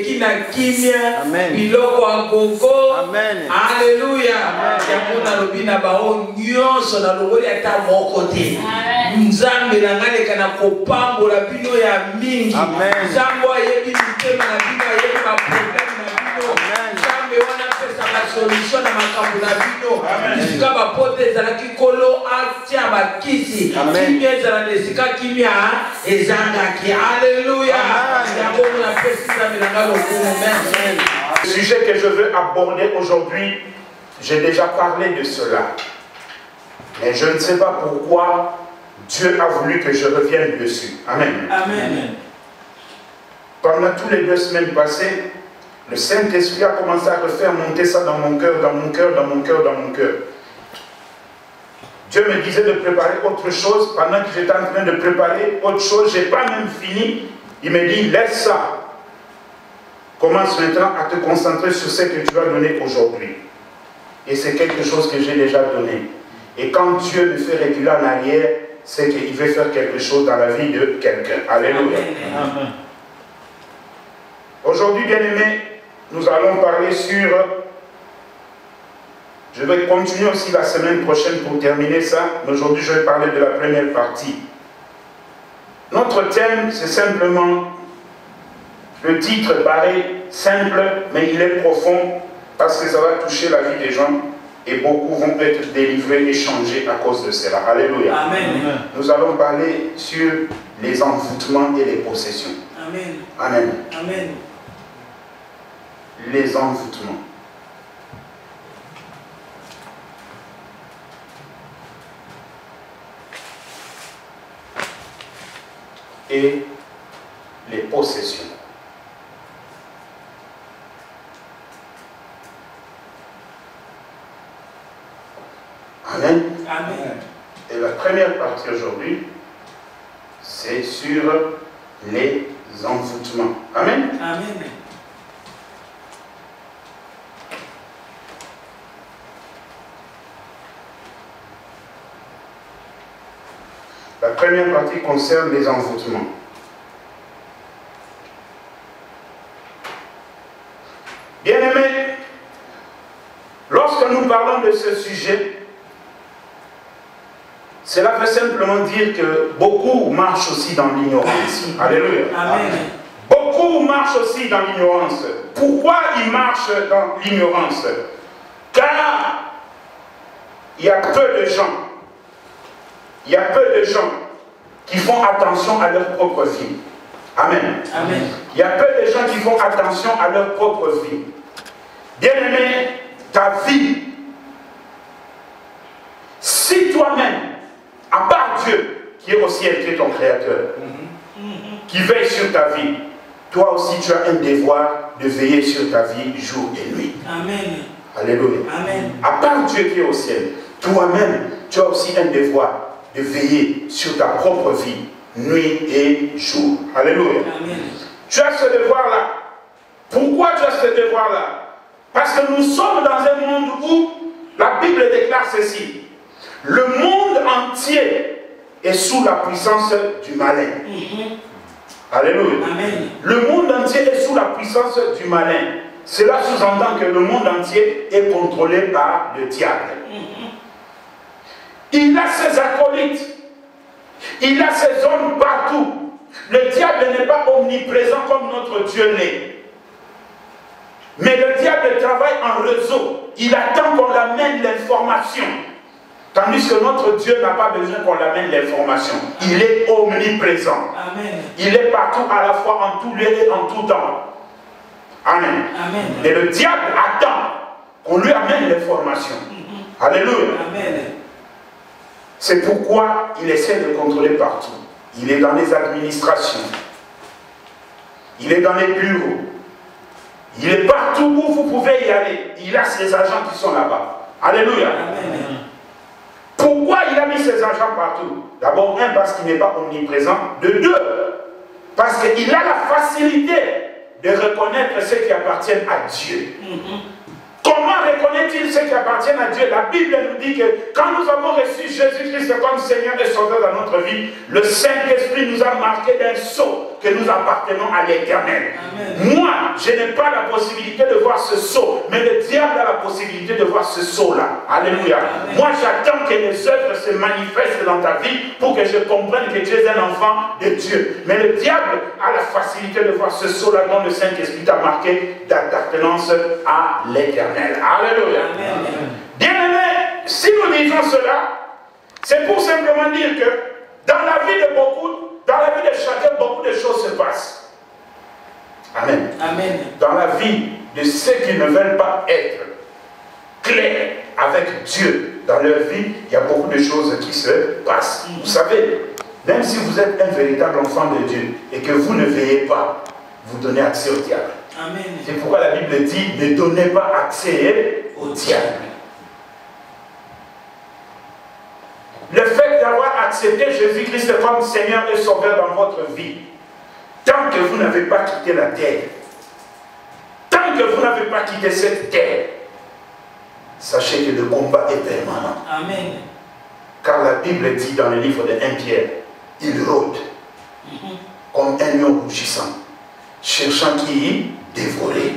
qui n'a kimia. Amen. Biloko agoko. Amen. Alléluia. Yamuna lobina bao nyonso na loboli ata mokote. Nzambe na ngale kana kopambo la bino ya mingi. Nzambo ayebi mitema na bino ayebi ma problème na bino. Nzambe wana pesa ma solution na makambo na bino. Sika ba pote ezalaki kolo atia bakisi. Kimia ezala nesika kimia ezangaki. Alléluia. Le sujet que je veux aborder aujourd'hui, j'ai déjà parlé de cela. Mais je ne sais pas pourquoi Dieu a voulu que je revienne dessus. Amen. Amen. Pendant tous les 2 semaines passées, le Saint-Esprit a commencé à refaire monter ça dans mon cœur, dans mon cœur, dans mon cœur, dans mon cœur. Dieu me disait de préparer autre chose. Pendant que j'étais en train de préparer autre chose, je n'ai pas même fini. Il me dit, laisse ça. Commence maintenant à te concentrer sur ce que tu vas donner aujourd'hui. Et c'est quelque chose que j'ai déjà donné. Et quand Dieu me fait reculer en arrière, c'est qu'il veut faire quelque chose dans la vie de quelqu'un. Alléluia. Amen. Aujourd'hui, bien-aimés, nous allons parler sur... Je vais continuer aussi la semaine prochaine pour terminer ça. Mais aujourd'hui, je vais parler de la première partie. Notre thème, c'est simplement... Le titre paraît simple, mais il est profond parce que ça va toucher la vie des gens et beaucoup vont être délivrés et changés à cause de cela. Alléluia. Amen. Nous allons parler sur les envoûtements et les possessions. Amen. Amen. Amen. Les envoûtements. Et les possessions. Amen. Amen. Et la première partie aujourd'hui, c'est sur les envoûtements. Amen. Amen. La première partie concerne les envoûtements. Bien-aimés, lorsque nous parlons de ce sujet, cela veut simplement dire que beaucoup marchent aussi dans l'ignorance. Alléluia. Amen. Beaucoup marchent aussi dans l'ignorance. Pourquoi ils marchent dans l'ignorance? Car il y a peu de gens, qui font attention à leur propre vie. Amen. Amen. Il y a peu de gens qui font attention à leur propre vie. Bien-aimé, ta vie, si toi-même, à part Dieu, qui est au ciel, qui est ton créateur, qui veille sur ta vie, toi aussi tu as un devoir de veiller sur ta vie jour et nuit. Amen. Alléluia. Amen. À part Dieu qui est au ciel, toi-même, tu as aussi un devoir de veiller sur ta propre vie, nuit et jour. Alléluia. Amen. Tu as ce devoir-là. Pourquoi tu as ce devoir-là? Parce que nous sommes dans un monde où la Bible déclare ceci. Le monde entier est sous la puissance du malin. Alléluia. Amen. Le monde entier est sous la puissance du malin. Cela sous-entend que le monde entier est contrôlé par le diable. Il a ses acolytes. Il a ses hommes partout. Le diable n'est pas omniprésent comme notre Dieu l'est. Mais le diable travaille en réseau. Il attend qu'on l'amène l'information. Tandis que notre Dieu n'a pas besoin qu'on l'amène l'information. Il est omniprésent. Amen. Il est partout à la fois, en tout lieu et en tout temps. Amen. Amen. Et le diable attend qu'on lui amène l'information. Alléluia. Amen. C'est pourquoi il essaie de contrôler partout. Il est dans les administrations. Il est dans les bureaux. Il est partout où vous pouvez y aller. Il a ses agents qui sont là-bas. Alléluia. Amen. Pourquoi il a mis ses agents partout? D'abord, un, parce qu'il n'est pas omniprésent. De deux, parce qu'il a la facilité de reconnaître ceux qui appartiennent à Dieu. Comment reconnaît-il ce qui appartient à Dieu? La Bible nous dit que quand nous avons reçu Jésus-Christ comme Seigneur et Sauveur dans notre vie, le Saint-Esprit nous a marqué d'un sceau que nous appartenons à l'Éternel. Moi, je n'ai pas la possibilité de voir ce sceau, mais le diable a la possibilité de voir ce sceau-là. Alléluia. Moi, j'attends que les œuvres se manifestent dans ta vie pour que je comprenne que tu es un enfant de Dieu. Mais le diable a la facilité de voir ce sceau-là dont le Saint-Esprit t'a marqué d'appartenance à l'Éternel. Alléluia. Bien-aimés, si nous disons cela, c'est pour simplement dire que dans la vie de beaucoup, dans la vie de chacun, beaucoup de choses se passent. Amen. Amen. Dans la vie de ceux qui ne veulent pas être clairs avec Dieu, dans leur vie, il y a beaucoup de choses qui se passent. Vous savez, même si vous êtes un véritable enfant de Dieu et que vous ne veillez pas, vous donnez accès au diable. C'est pourquoi la Bible dit, ne donnez pas accès au diable. Le fait d'avoir accepté Jésus-Christ comme Seigneur et Sauveur dans votre vie, tant que vous n'avez pas quitté la terre, tant que vous n'avez pas quitté cette terre, sachez que le combat est permanent. Amen. Car la Bible dit dans le livre de 1 Pierre, il rôde comme un lion rougissant, cherchant qui dévorer.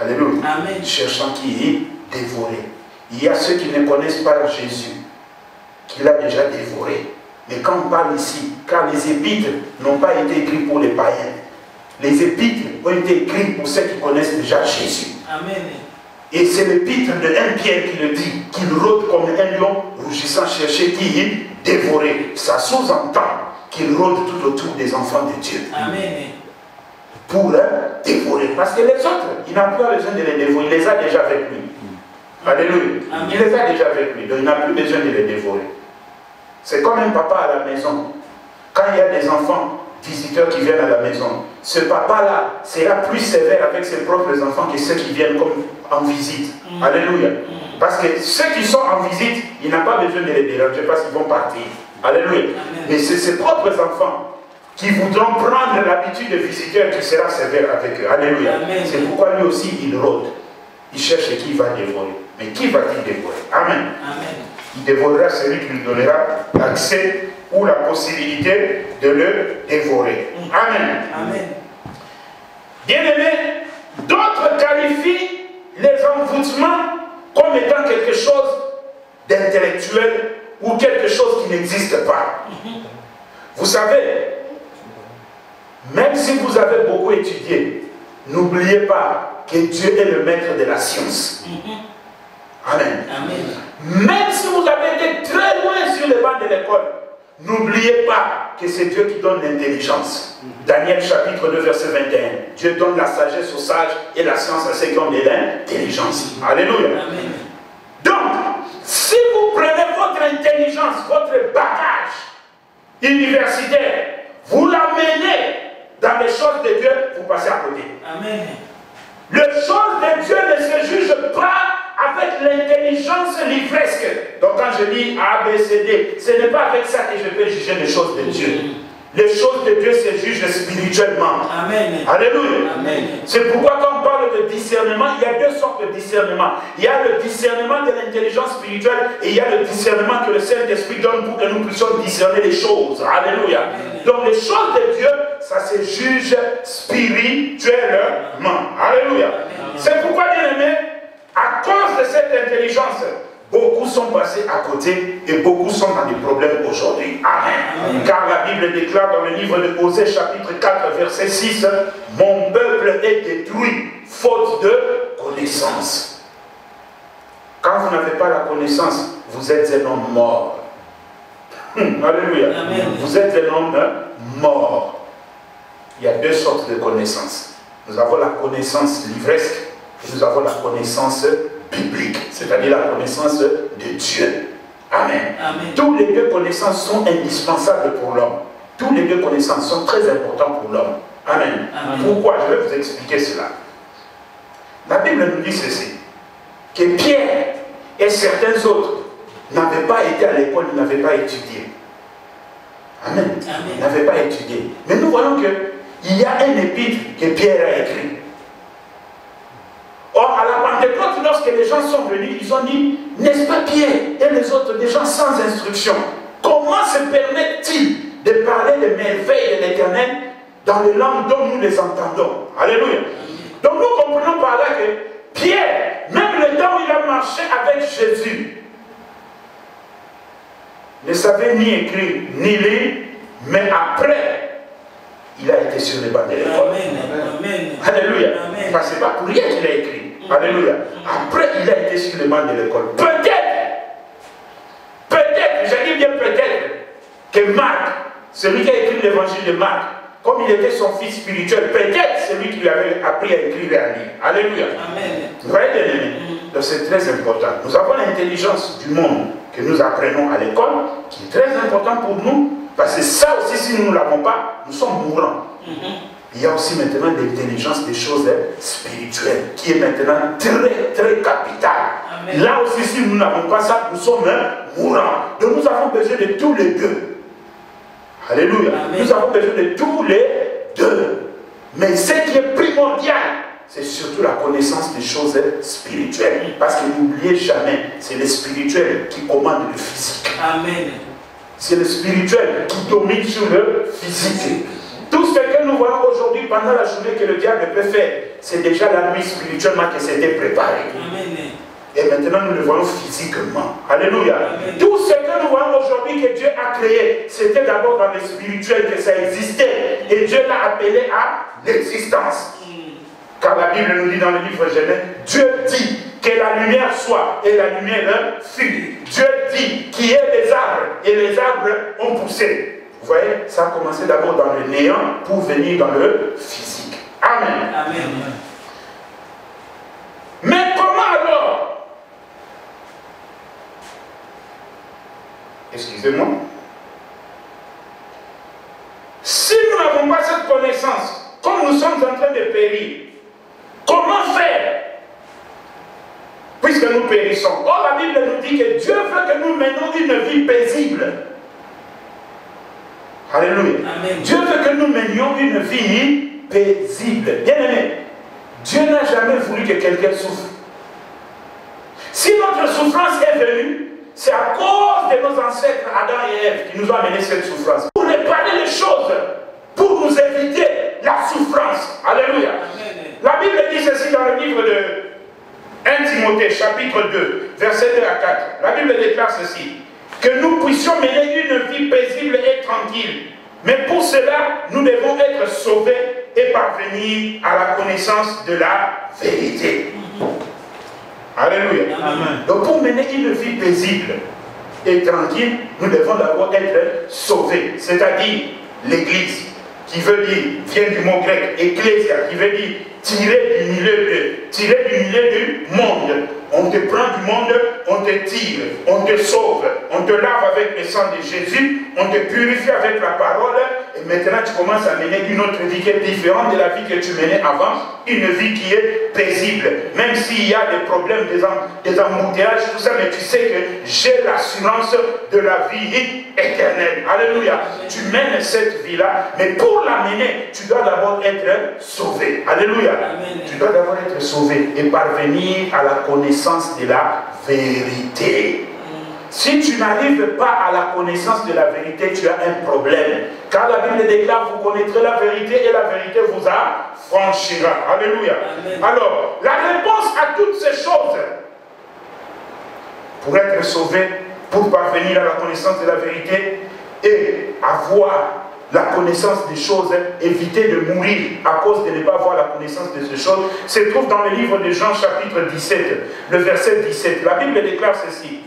Alléluia. Amen. Cherchant qui dévorer. Il y a ceux qui ne connaissent pas Jésus, qu'il a déjà dévoré. Mais quand on parle ici, car les épîtres n'ont pas été écrits pour les païens. Les épîtres ont été écrits pour ceux qui connaissent déjà Jésus. Amen. Et c'est l'épître de 1 Pierre qui le dit, qu'il rôde comme un lion rougissant, chercher qui dévorer. Ça sous-entend qu'il rôde tout autour des enfants de Dieu. Amen. Pour dévorer. Parce que les autres, il n'a plus besoin de les dévorer, il les a déjà avec lui. Alléluia. Amen. Il les a déjà avec lui, donc il n'a plus besoin de les dévorer. C'est comme un papa à la maison. Quand il y a des enfants visiteurs qui viennent à la maison, ce papa-là sera plus sévère avec ses propres enfants que ceux qui viennent comme en visite. Alléluia. Parce que ceux qui sont en visite, il n'a pas besoin de les déranger parce qu'ils vont partir. Alléluia. Mais c'est ses propres enfants qui voudront prendre l'habitude de visiteurs qui sera sévère avec eux. Alléluia. C'est pourquoi lui aussi il rôde. Il cherche qui va dévorer. Mais qui va-t-il dévorer? Amen. Amen. Il dévorera celui qui lui donnera l'accès ou la possibilité de le dévorer. Amen. Amen. Bien-aimés, d'autres qualifient les envoûtements comme étant quelque chose d'intellectuel ou quelque chose qui n'existe pas. Vous savez, même si vous avez beaucoup étudié, n'oubliez pas que Dieu est le maître de la science. Amen. Amen. Même si vous avez été très loin sur les bancs de l'école, n'oubliez pas que c'est Dieu qui donne l'intelligence. Daniel chapitre 2 verset 21. Dieu donne la sagesse aux sages et la science à ceux qui ont de l'intelligence. Alléluia. Amen. Donc, si vous prenez votre intelligence, votre bagage universitaire, vous l'amenez dans les choses de Dieu, vous passez à côté. Amen. Les choses de Dieu ne se jugent pas avec l'intelligence livresque. Donc quand je dis A, B, C, D, ce n'est pas avec ça que je peux juger les choses de Dieu. Les choses de Dieu se jugent spirituellement. Amen. Alléluia. C'est pourquoi quand on parle de discernement, il y a deux sortes de discernement. Il y a le discernement de l'intelligence spirituelle et il y a le discernement que le Saint-Esprit donne pour que nous puissions discerner les choses. Alléluia. Amen. Donc les choses de Dieu, ça se juge spirituellement. Alléluia. C'est pourquoi, bien aimé, à cause de cette intelligence, beaucoup sont passés à côté et beaucoup sont dans des problèmes aujourd'hui. Amen. Car la Bible déclare dans le livre de Osée chapitre 4 verset 6, « Mon peuple est détruit faute de connaissance. » Quand vous n'avez pas la connaissance, vous êtes un homme mort. Alléluia. Amen. Vous êtes un homme mort. Il y a deux sortes de connaissances. Nous avons la connaissance livresque et nous avons la connaissance biblique, c'est-à-dire la connaissance de Dieu. Amen. Amen. Tous les deux connaissances sont indispensables pour l'homme. Tous les deux connaissances sont très importantes pour l'homme. Amen. Amen. Pourquoi? Je vais vous expliquer cela. La Bible nous dit ceci, que Pierre et certains autres n'avaient pas été à l'école, ils n'avaient pas étudié. Amen. Ils n'avaient pas étudié. Mais nous voyons qu'il y a un épître que Pierre a écrit. Or, à la Pentecôte, lorsque les gens sont venus, ils ont dit, n'est-ce pas Pierre et les autres, des gens sans instruction, comment se permettent-ils de parler des merveilles de l'Éternel dans les langues dont nous les entendons? Alléluia. Donc nous comprenons par là que Pierre, même le temps où il a marché avec Jésus, ne savait ni écrire, ni lire, mais après, il a été sur les bancs de l'école. Alléluia. Parce que ce n'est pas pour rien qu'il a écrit. Alléluia. Après, il a été sur les bancs de l'école. Peut-être, j'ai dit bien peut-être, que Marc, celui qui a écrit l'évangile de Marc, comme il était son fils spirituel, peut-être celui qui lui avait appris à écrire et à lire. Alléluia. Vous voyez, bien aimés? Donc c'est très important. Nous avons l'intelligence du monde que nous apprenons à l'école, qui est très important pour nous, parce que ça aussi, si nous ne l'avons pas, nous sommes mourants. Il y a aussi maintenant l'intelligence des choses spirituelles, qui est maintenant très capitale. Là aussi, si nous n'avons pas ça, nous sommes mourants. Donc nous avons besoin de tous les deux. Alléluia. Amen. Nous avons besoin de tous les deux. Mais ce qui est primordial, c'est surtout la connaissance des choses spirituelles. Parce que n'oubliez jamais, c'est le spirituel qui commande le physique. Amen. C'est le spirituel qui domine sur le physique. Tout ce que nous voyons aujourd'hui pendant la journée que le diable peut faire, c'est déjà la nuit spirituellement que c'était préparé. Amen. Et maintenant nous le voyons physiquement. Alléluia. Amen. Tout ce que nous voyons aujourd'hui que Dieu a créé, c'était d'abord dans le spirituel que ça existait. Et Dieu l'a appelé à l'existence. Car la Bible nous dit dans le livre Genèse, Dieu dit que la lumière soit, et la lumière fut. Dieu dit qu'il y ait des arbres, et les arbres ont poussé. Vous voyez, ça a commencé d'abord dans le néant pour venir dans le physique. Amen. Amen. Mais comment alors? Excusez-moi. Si nous n'avons pas cette connaissance, comme nous sommes en train de périr, comment faire? Puisque nous périssons. Or, la Bible nous dit que Dieu veut que nous menions une vie paisible. Alléluia. Amen. Dieu veut que nous menions une vie paisible. Bien aimé, Dieu n'a jamais voulu que quelqu'un souffre. Si notre souffrance est venue, c'est à cause de nos ancêtres Adam et Ève qui nous ont amené cette souffrance. Pour réparer les choses, pour nous éviter la souffrance. Alléluia. Amen. La Bible dit ceci dans le livre de 1 Timothée, chapitre 2, versets 2 à 4. La Bible déclare ceci: que nous puissions mener une vie paisible et tranquille. Mais pour cela, nous devons être sauvés et parvenir à la connaissance de la vérité. Alléluia. Amen. Donc pour mener une vie paisible et tranquille, nous devons d'abord être sauvés. C'est-à-dire l'Église, qui veut dire, vient du mot grec, ecclésia, qui veut dire tirer du milieu du monde. On te prend du monde, on te tire, on te sauve, on te lave avec le sang de Jésus, on te purifie avec la parole, et maintenant tu commences à mener une autre vie qui est différente de la vie que tu menais avant, une vie qui est paisible. Même s'il y a des problèmes, des embouteillages, tout ça, mais tu sais que j'ai l'assurance de la vie éternelle. Alléluia. Tu mènes cette vie-là, mais pour la mener, tu dois d'abord être sauvé. Alléluia. Amen. Tu dois d'abord être sauvé et parvenir à la connaissance de la vérité. Si tu n'arrives pas à la connaissance de la vérité, tu as un problème. Car la Bible déclare, vous connaîtrez la vérité et la vérité vous affranchira. Alléluia. Amen. Alors, la réponse à toutes ces choses, pour être sauvé, pour parvenir à la connaissance de la vérité et avoir la connaissance des choses, éviter de mourir à cause de ne pas avoir la connaissance de ces choses, se trouve dans le livre de Jean chapitre 17, le verset 17. La Bible déclare ceci: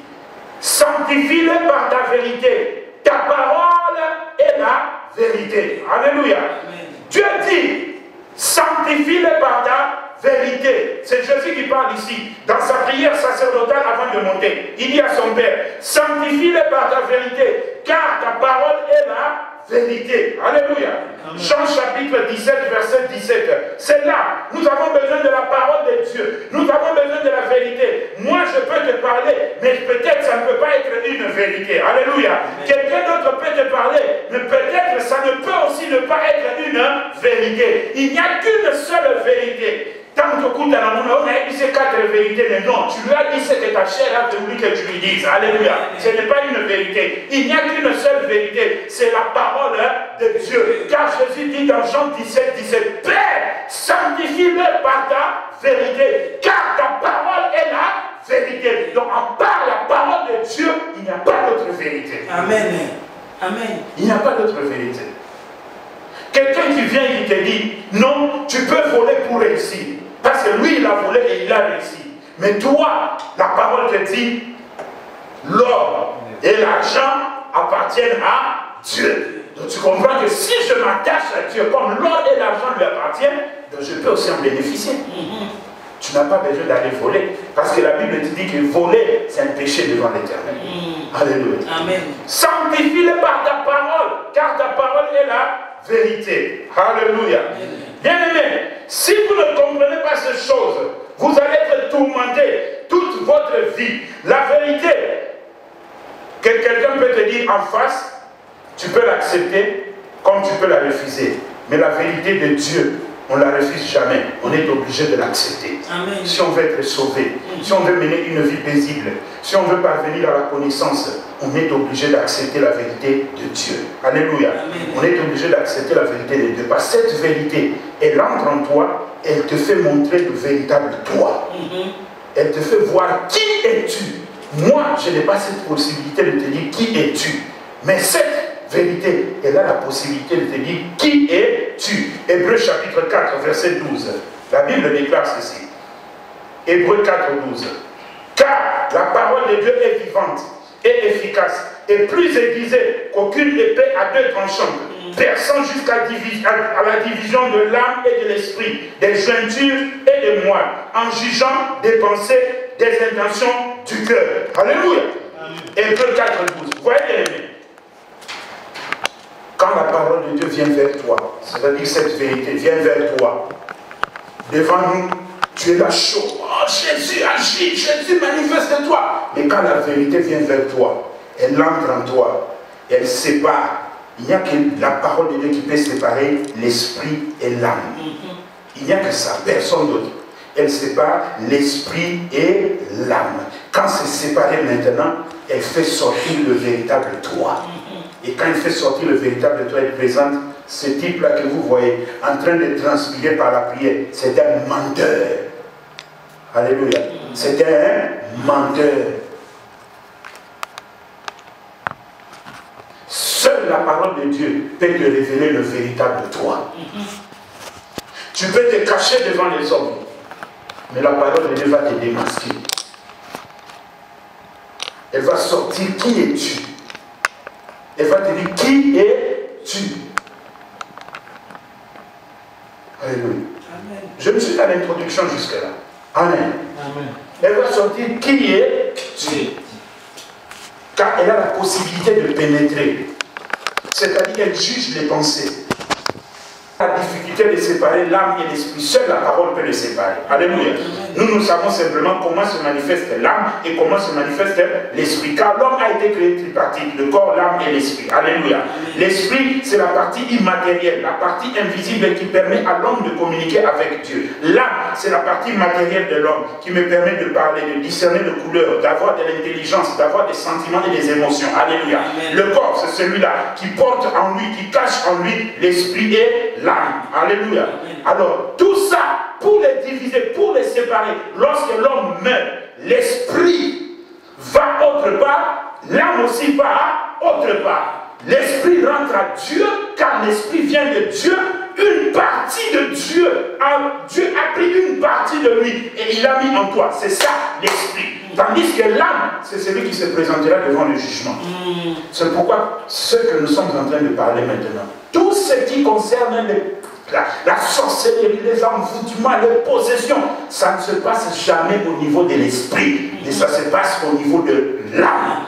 sanctifie-les par ta vérité, ta parole est la vérité. Alléluia. Amen. Dieu dit, sanctifie-les par ta vérité. C'est Jésus qui parle ici, dans sa prière sacerdotale avant de monter. Il dit à son Père, sanctifie-les par ta vérité, car ta parole est la vérité. Alléluia. Amen. Jean chapitre 17, verset 17. C'est là, nous avons besoin de la parole de Dieu. Nous avons besoin de la vérité. Moi, je peux te parler, mais peut-être ça ne peut pas être une vérité. Alléluia. Quelqu'un d'autre peut te parler, mais peut-être ça ne peut aussi ne pas être une vérité. Il n'y a qu'une seule vérité. Ta Quand tu écoutes on a dit ces 4 vérités, mais non, tu lui as dit ce que ta chair a voulu que tu lui dises. Alléluia. Ce n'est pas une vérité. Il n'y a qu'une seule vérité, c'est la parole de Dieu. Car Jésus dit dans Jean 17, Père, sanctifie-le par ta vérité, car ta parole est la vérité. Donc, en part la parole de Dieu, il n'y a pas d'autre vérité. Amen. Amen. Il n'y a pas d'autre vérité. Quelqu'un qui vient et qui te dit, non, tu peux voler pour réussir. Parce que lui, il a volé et il a réussi. Mais toi, la parole te dit, l'or et l'argent appartiennent à Dieu. Donc tu comprends que si je m'attache à Dieu, comme l'or et l'argent lui appartiennent, donc je peux aussi en bénéficier. Tu n'as pas besoin d'aller voler. Parce que la Bible te dit que voler, c'est un péché devant l'Éternel. Alléluia. Amen. Sanctifie-le par ta parole, car ta parole est la vérité. Alléluia. Bien-aimés, si vous ne comprenez pas ces choses, vous allez être tourmenté toute votre vie. La vérité que quelqu'un peut te dire en face, tu peux l'accepter comme tu peux la refuser. Mais la vérité de Dieu, on ne la refuse jamais. On est obligé de l'accepter. Si on veut être sauvé, si on veut mener une vie paisible, si on veut parvenir à la connaissance, on est obligé d'accepter la vérité de Dieu. Alléluia. On est obligé d'accepter la vérité de Dieu. Parce que cette vérité, elle entre en toi, elle te fait montrer le véritable toi. Elle te fait voir qui es-tu. Moi, je n'ai pas cette possibilité de te dire qui es-tu. Mais cette vérité, elle a la possibilité de te dire qui es-tu. Hébreux chapitre 4, verset 12. La Bible déclare ceci. Hébreux 4, 12. Car la parole de Dieu est vivante et efficace et plus aiguisée qu'aucune épée à 2 tranchants, perçant jusqu'à la division de l'âme et de l'esprit, des jointures et des moelles, en jugeant des pensées, des intentions du cœur. Alléluia. Hébreux 4, 12. Vous voyez, bien aimés, quand la parole de Dieu vient vers toi, c'est-à-dire cette vérité vient vers toi, devant nous, tu es là chaud. Oh, Jésus agit, Jésus manifeste-toi. Mais quand la vérité vient vers toi, elle entre en toi, elle sépare. Il n'y a que la parole de Dieu qui peut séparer l'esprit et l'âme. Il n'y a que ça, personne d'autre. Elle sépare l'esprit et l'âme. Quand c'est séparé maintenant, elle fait sortir le véritable toi. Et quand il fait sortir le véritable toi, il présente ce type-là que vous voyez en train de transpirer par la prière. C'est un menteur. Alléluia. C'est un menteur. Seule la parole de Dieu peut te révéler le véritable toi. Tu peux te cacher devant les hommes, mais la parole de Dieu va te démasquer. Elle va sortir qui es-tu. Elle va te dire qui es-tu. Alléluia. Je me suis à l'introduction jusque-là. Amen. Amen. Elle va sortir qui es-tu. Car elle a la possibilité de pénétrer. C'est-à-dire qu'elle juge les pensées. La difficulté de séparer l'âme et l'esprit, seule la parole peut les séparer. Alléluia. Nous savons simplement comment se manifeste l'âme et comment se manifeste l'esprit. Car l'homme a été créé tripartite, le corps, l'âme et l'esprit. Alléluia. L'esprit, c'est la partie immatérielle, la partie invisible qui permet à l'homme de communiquer avec Dieu. L'âme, c'est la partie matérielle de l'homme qui me permet de parler, de discerner les couleurs, d'avoir de l'intelligence, d'avoir des sentiments et des émotions. Alléluia. Le corps, c'est celui-là qui porte en lui, qui cache en lui l'esprit et l'âme. Alléluia. Alors, tout ça, pour les diviser, pour les séparer, lorsque l'homme meurt, l'esprit va autre part, l'âme aussi va autre part. L'esprit rentre à Dieu, car l'esprit vient de Dieu. Une partie de Dieu, Dieu a pris une partie de lui et il l'a mis en toi. C'est ça l'esprit. Tandis que l'âme, c'est celui qui se présentera devant le jugement. C'est pourquoi ce que nous sommes en train de parler maintenant, tout ce qui concerne la sorcellerie, les envoûtements, les possessions, ça ne se passe jamais au niveau de l'esprit, mais ça se passe au niveau de l'âme.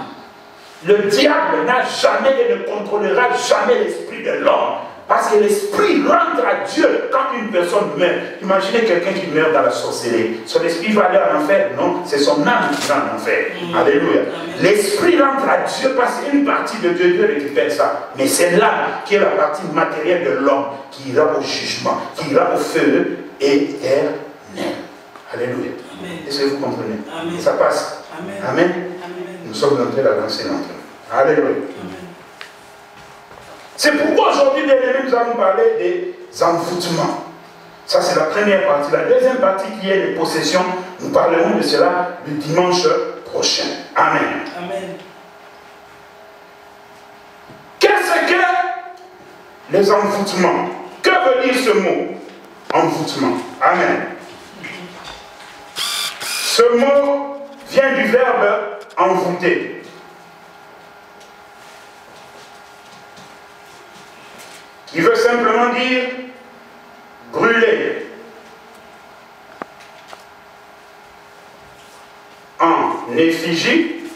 Le diable n'a jamais et ne contrôlera jamais l'esprit de l'homme. Parce que l'esprit rentre à Dieu quand une personne meurt. Imaginez quelqu'un qui meurt dans la sorcellerie. Son esprit va aller en enfer? Non, c'est son âme qui va en enfer. Alléluia. L'esprit rentre à Dieu parce qu'une partie de Dieu, Dieu récupère ça. Mais c'est l'âme qui est la partie matérielle de l'homme qui ira au jugement, qui ira au feu éternel. Alléluia. Amen. Est-ce que vous comprenez? Amen. Ça passe. Amen. Amen. Amen. Nous sommes entrés là dans cette entrée. Alléluia. Amen. C'est pourquoi aujourd'hui, nous allons parler des envoûtements. Ça, c'est la première partie. La deuxième partie qui est les possessions, nous parlerons de cela le dimanche prochain. Amen. Amen. Qu'est-ce que les envoûtements? Que veut dire ce mot? Envoûtement. Amen. Ce mot vient du verbe envoûter. Il veut simplement dire brûler. En effigie,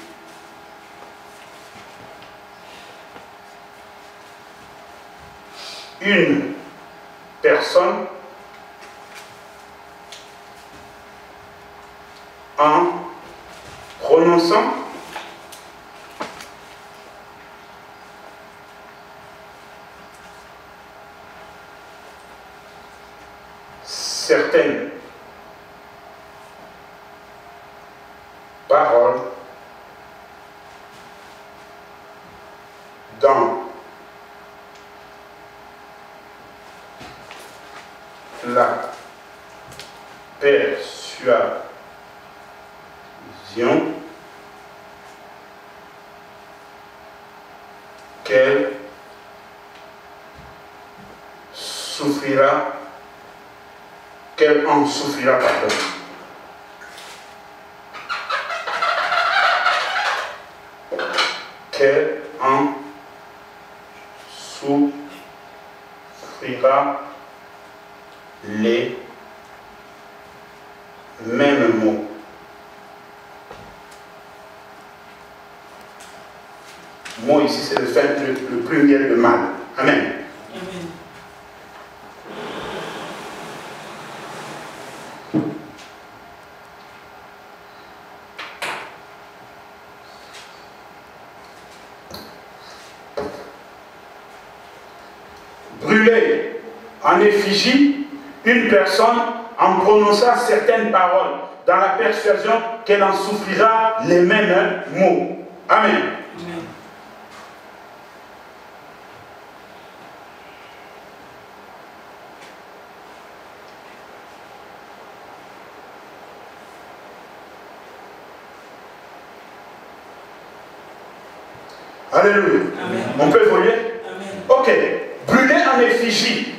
une personne en prononçant certaines paroles dans la persuasion qu'elle souffrira, qu'elle en souffrira, pardon. Qu'elle en souffrira les mêmes mots. Mot ici, c'est le pluriel de mal. Amen. Amen. Brûler en effigie une personne en prononçant certaines paroles dans la persuasion qu'elle en souffrira les mêmes mots. Amen. Amen. Alléluia. Amen. On peut évoluer? Amen. Ok. Brûler en effigie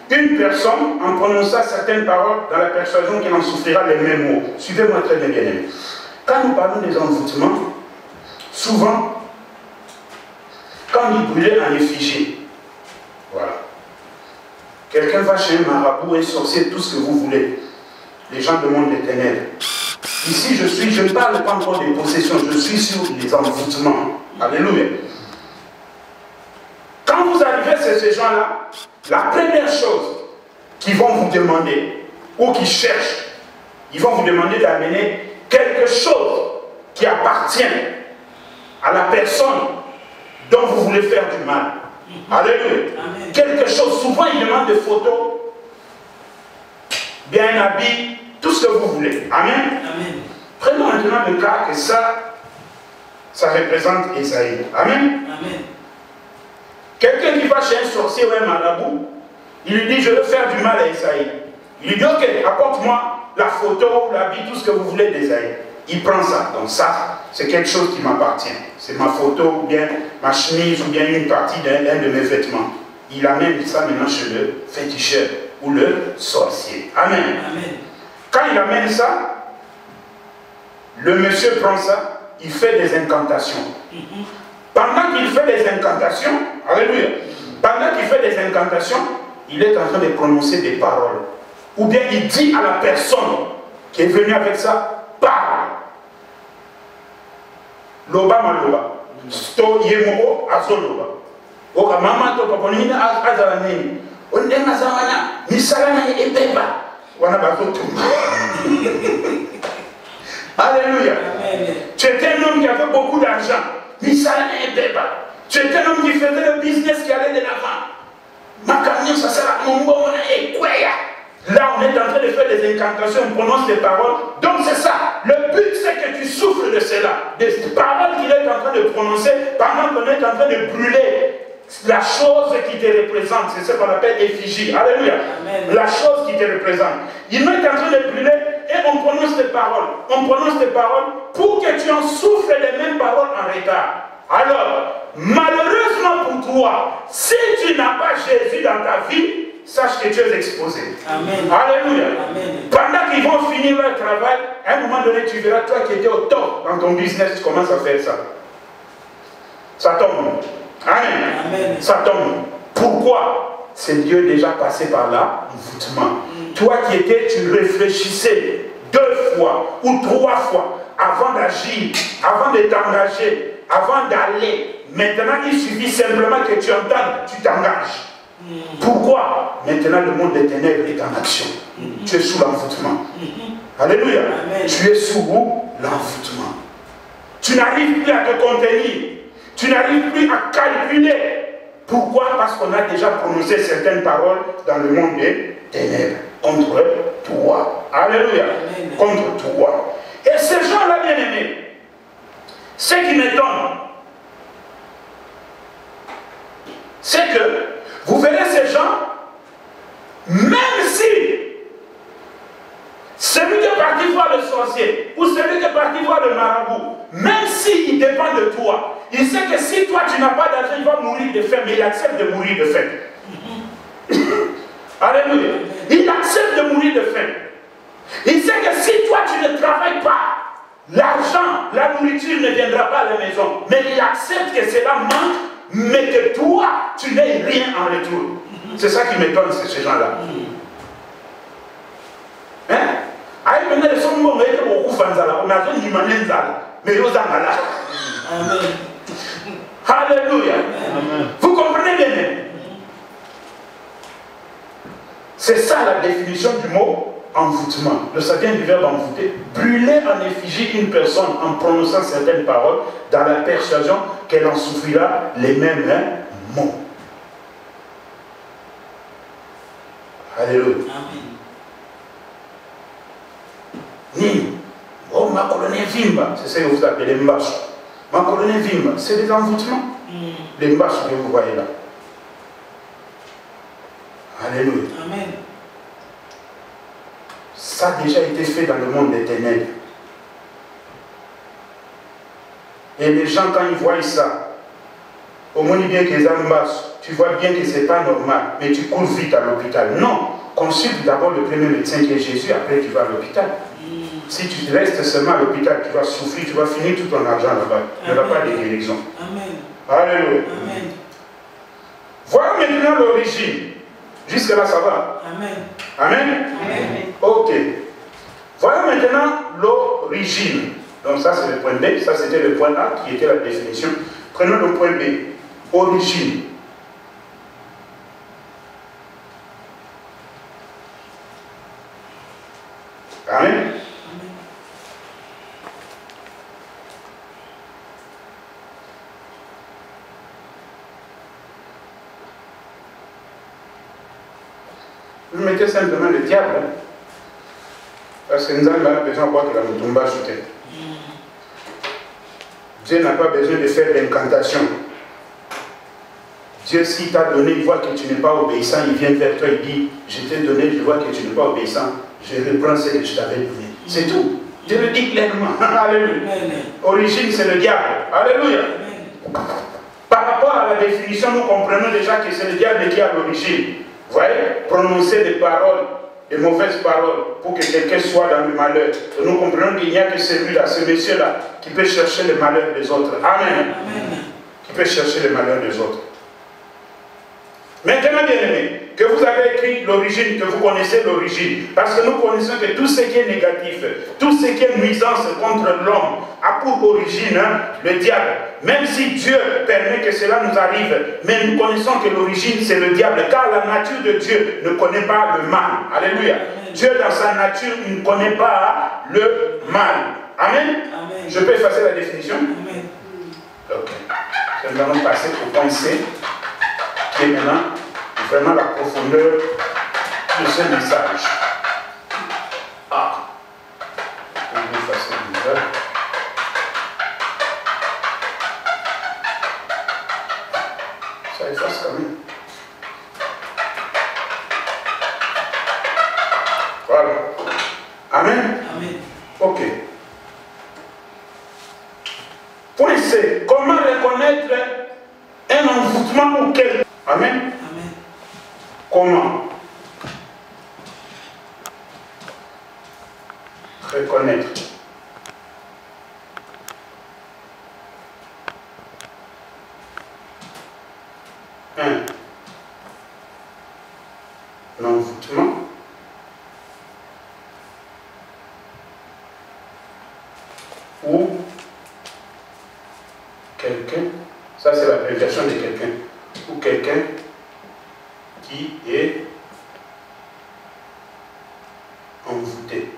une personne en prononçant certaines paroles dans la persuasion qu'elle en souffrira les mêmes mots. Suivez-moi très bien, bien-aimés. Quand nous parlons des envoûtements, souvent, quand on dit brûler en effigie, voilà. Quelqu'un va chez un marabout, un sorcier, tout ce que vous voulez. Les gens demandent les ténèbres. Ici, je ne parle pas encore des possessions, je suis sur les envoûtements. Alléluia. Quand vous arrivez chez ces gens-là, la première chose qu'ils vont vous demander, ou qu'ils cherchent, ils vont vous demander d'amener quelque chose qui appartient à la personne dont vous voulez faire du mal. Alléluia. Amen. Quelque chose, souvent ils demandent des photos, bien un habit, tout ce que vous voulez. Amen. Amen. Prenons maintenant le cas que ça représente Esaïe. Amen. Amen. Quelqu'un qui va chez un sorcier ou un marabout, il lui dit, je veux faire du mal à Esaïe. Il lui dit, ok, apporte-moi la photo, l'habit, tout ce que vous voulez d'Esaïe. Il prend ça. Donc ça, c'est quelque chose qui m'appartient. C'est ma photo, ou bien ma chemise, ou bien une partie d'un de mes vêtements. Il amène ça maintenant chez le féticheur ou le sorcier. Amen. Amen. Quand il amène ça, le monsieur prend ça, il fait des incantations. Pendant qu'il fait des incantations, alléluia, pendant qu'il fait des incantations, il est en train de prononcer des paroles. Ou bien il dit à la personne qui est venue avec ça, parle. Loba maloba. Sto yemo azoloba. Oka mama to paponina azalani. Ondenga zamana misalana ebeba. Wana bazotu. Alléluia. Amen. Tu étais un homme qui avait beaucoup d'argent. Misalana ebeba. Tu étais un homme qui faisait le business qui allait de l'avant. Ma camion ça sera mon bon et quoi. Là, on est en train de faire des incantations, on prononce des paroles. Donc c'est ça. Le but, c'est que tu souffres de cela. Des paroles qu'il est en train de prononcer pendant qu'on est en train de brûler la chose qui te représente. C'est ce qu'on appelle effigie. Alléluia. Amen. La chose qui te représente. Il est en train de brûler et on prononce des paroles. On prononce des paroles pour que tu en souffres les mêmes paroles en retard. Alors, malheureusement pour toi, si tu n'as pas Jésus dans ta vie, sache que tu es exposé. Amen. Alléluia. Amen. Pendant qu'ils vont finir leur travail, à un moment donné, tu verras, toi qui étais au top dans ton business, tu commences à faire ça. Ça tombe. Amen. Amen. Ça tombe. Pourquoi? C'est Dieu déjà passé par là, envoûtement. Toi qui étais, tu réfléchissais 2 fois ou 3 fois avant d'agir, avant de t'engager, avant d'aller. Maintenant, il suffit simplement que tu entendes, tu t'engages. Pourquoi? Maintenant, le monde des ténèbres est en action. Tu es sous l'envoûtement. Alléluia. Amen. Tu es sous l'envoûtement. Tu n'arrives plus à te contenir. Tu n'arrives plus à calculer. Pourquoi? Parce qu'on a déjà prononcé certaines paroles dans le monde des ténèbres contre toi. Alléluia. Amen. Contre toi. Et ces gens-là, bien-aimés, ce qui m'étonne, c'est que vous verrez ces gens, même si celui qui est parti voir le sorcier ou celui qui est parti voir le marabout, même s'il dépend de toi, il sait que si toi tu n'as pas d'argent, il va mourir de faim, mais il accepte de mourir de faim. Alléluia. Il accepte de mourir de faim. Il sait que si toi tu ne travailles pas, l'argent, la nourriture ne viendra pas à la maison. Mais il accepte que cela manque, mais que toi, tu n'aies rien en retour. C'est ça qui m'étonne, ces gens-là. Hein? Aïe, maintenant, ils sont morts, mais beaucoup de gens, on a besoin d'humains, mais ils sont là. Amen. Alléluia. Amen. Vous comprenez bien? C'est ça la définition du mot envoûtement. Ça vient du verbe envoûter. Brûler en effigie une personne en prononçant certaines paroles dans la persuasion qu'elle en souffrira les mêmes mots. Alléluia. Amen. Ni, oh ma colonie Vimba, c'est ce que vous appelez Mbasso. Ma colonie Vimba, c'est des envoûtements. Les Mbasso que vous voyez là. Alléluia. Amen. Ça a déjà été fait dans le monde des ténèbres. Et les gens, quand ils voient ça, au moins bien que les Mbasso, tu vois bien que ce n'est pas normal, mais tu cours vite à l'hôpital. Non, consulte d'abord le premier médecin qui est Jésus, après tu vas à l'hôpital. Si tu restes seulement à l'hôpital, tu vas souffrir, tu vas finir tout ton argent là-bas. Il n'y aura pas de guérison. Amen. Alléluia. Amen. Voilà maintenant l'origine. Jusque là, ça va. Amen. Amen. Amen. Ok. Voilà maintenant l'origine. Donc ça, c'est le point B. Ça, c'était le point A qui était la définition. Prenons le point B. Origine. Amen. Vous mettez simplement le diable. Parce que nous avons besoin de voir que la Mutumba chute. Dieu n'a pas besoin de faire d'incantation. Dieu, s'il t'a donné, il voit que tu n'es pas obéissant, il vient vers toi, il dit, je t'ai donné, je vois que tu n'es pas obéissant, je reprends ce que je t'avais donné. C'est tout. Dieu le dit clairement. Alléluia. Origine, c'est le diable. Alléluia. Par rapport à la définition, nous comprenons déjà que c'est le diable qui a l'origine. Vous voyez, prononcer des paroles, des mauvaises paroles, pour que quelqu'un soit dans le malheur. Et nous comprenons qu'il n'y a que celui-là, ce monsieur-là, qui peut chercher le malheur des autres. Amen. Amen. Qui peut chercher le malheur des autres. Maintenant, bien aimé, que vous avez écrit l'origine, que vous connaissez l'origine, parce que nous connaissons que tout ce qui est négatif, tout ce qui est nuisance contre l'homme, a pour origine le diable. Même si Dieu permet que cela nous arrive, mais nous connaissons que l'origine c'est le diable, car la nature de Dieu ne connaît pas le mal. Alléluia. Amen. Dieu dans sa nature il ne connaît pas le mal. Amen. Amen. Je peux effacer la définition? Amen. Ok. Nous allons passer au point C, qui est maintenant vraiment la profondeur de ce message. Ah, on va effacer le visage. Ça efface quand même. Voilà. Amen. Amen. Ok. Point C. Comment reconnaître un envoûtement ou quelqu'un? Amen. Amen. Comment reconnaître un envoûtement ou quelqu'un, ça c'est l'abréviation de quelqu'un, ou quelqu'un qui est envoûté.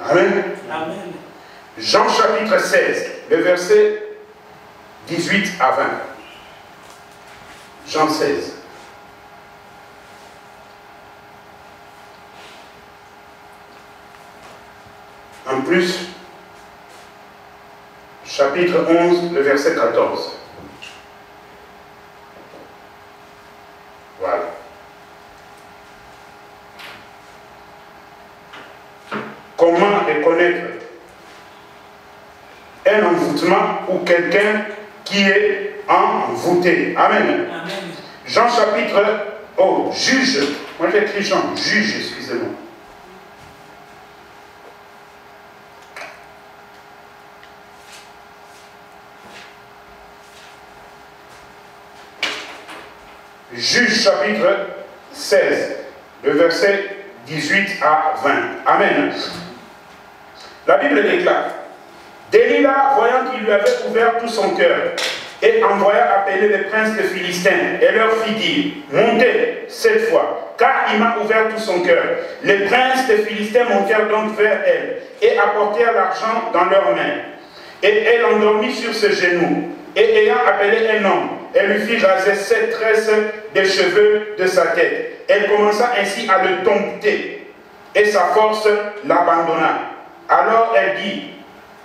Amen. Amen. Jean chapitre 16, le verset 18 à 20. Jean 16. En plus, chapitre 11, le verset 14. Voilà. Comment reconnaître un envoûtement ou quelqu'un qui est envoûté? Amen. Amen. Jean chapitre... Oh, juge. Moi j'ai écrit Jean, juge, excusez-moi. Juge chapitre 16, le verset 18 à 20. Amen. La Bible déclare: Delilah, voyant qu'il lui avait ouvert tout son cœur, et envoya appeler les princes des Philistins, et leur fit dire: Montez cette fois, car il m'a ouvert tout son cœur. Les princes des Philistins montèrent donc vers elle, et apportèrent l'argent dans leurs mains. Et elle endormit sur ses genoux, et ayant appelé un homme, elle lui fit raser 7 tresses des cheveux de sa tête. Elle commença ainsi à le dompter, et sa force l'abandonna. Alors elle dit: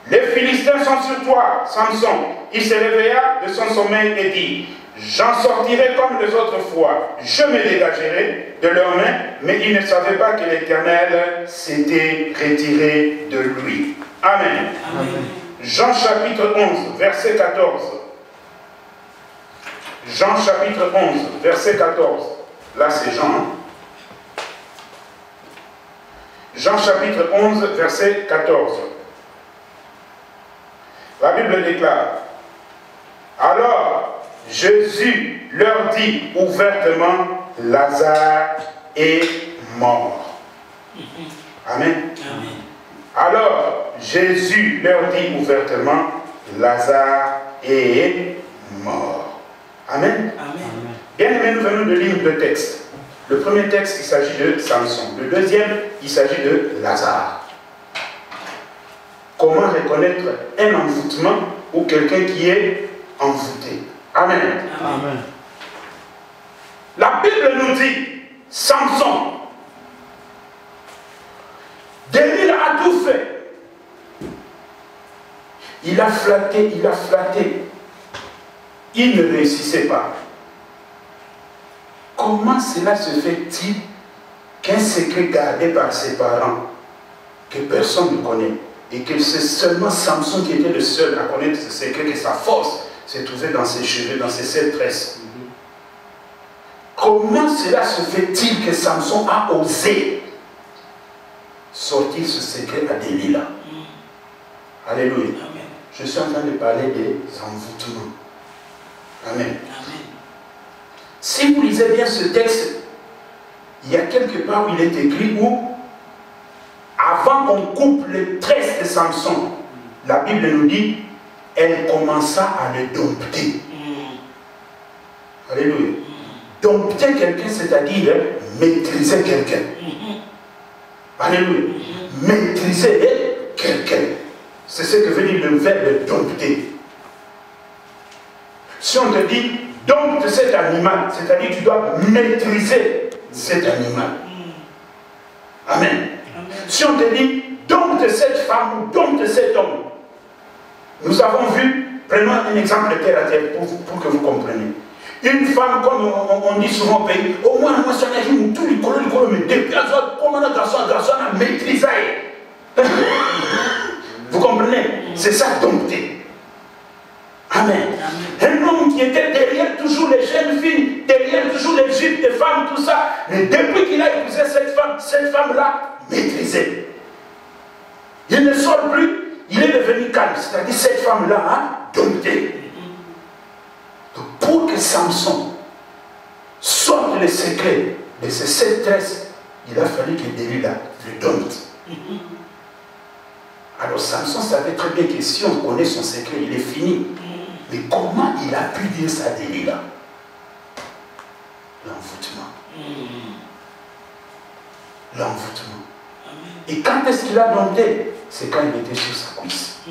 Les Philistins sont sur toi, Samson. Il se réveilla de son sommeil et dit: J'en sortirai comme les autres fois, je me dégagerai de leurs mains. Mais il ne savait pas que l'Éternel s'était retiré de lui. Amen. Amen. Jean chapitre 11, verset 14. Jean chapitre 11, verset 14. Là c'est Jean. Hein? Jean chapitre 11, verset 14. La Bible déclare: Alors Jésus leur dit ouvertement: Lazare est mort. Amen. Amen. Alors Jésus leur dit ouvertement: Lazare est mort. Amen. Amen. Bien aimé, nous venons de lire deux textes. Le premier texte, il s'agit de Samson. Le deuxième, il s'agit de Lazare. Comment reconnaître un envoûtement ou quelqu'un qui est envoûté? Amen. Amen. La Bible nous dit: Samson, Delilah a tout fait. Il a flatté, il a flatté. Il ne réussissait pas. Comment cela se fait-il qu'un secret gardé par ses parents, que personne ne connaît, et que c'est seulement Samson qui était le seul à connaître ce secret, que sa force se trouvait dans ses cheveux, dans ses 7 tresses? Comment cela se fait-il que Samson a osé sortir ce secret à Delilah? Alléluia. Amen. Je suis en train de parler des envoûtements. Amen. Amen. Si vous lisez bien ce texte, il y a quelque part où il est écrit où, avant qu'on coupe les tresses de Samson, la Bible nous dit, elle commença à le dompter. Alléluia. Dompter quelqu'un, c'est-à-dire maîtriser quelqu'un. Alléluia. Maîtriser quelqu'un. C'est ce que veut dire le verbe dompter. Si on te dit, dompte cet animal, c'est-à-dire tu dois maîtriser cet animal. Amen. Si on te dit, dompte cette femme ou dompte cet homme, nous avons vu, prenons un exemple terre à terre pour que vous compreniez. Une femme, comme on dit souvent au pays, au moins, moi, ça n'a pas tout le colon, mais depuis, comme on a garçon, on a maîtrisé. Vous comprenez? C'est ça, dompter. Amen. Un homme qui était derrière toujours les jeunes filles, derrière toujours les jupes des femmes, tout ça, mais depuis qu'il a épousé cette femme-là, maîtrisée. Il ne sort plus, il est devenu calme. C'est-à-dire cette femme-là a dompté. Donc pour que Samson sorte les secrets de ces 7 tresses, il a fallu que Delilah le dompte. Alors Samson savait très bien que si on connaît son secret, il est fini. Mais comment il a pu dire ça à Delilah? L'envoûtement. L'envoûtement. Et quand est-ce qu'il a dompté? C'est quand il était sur sa cuisse.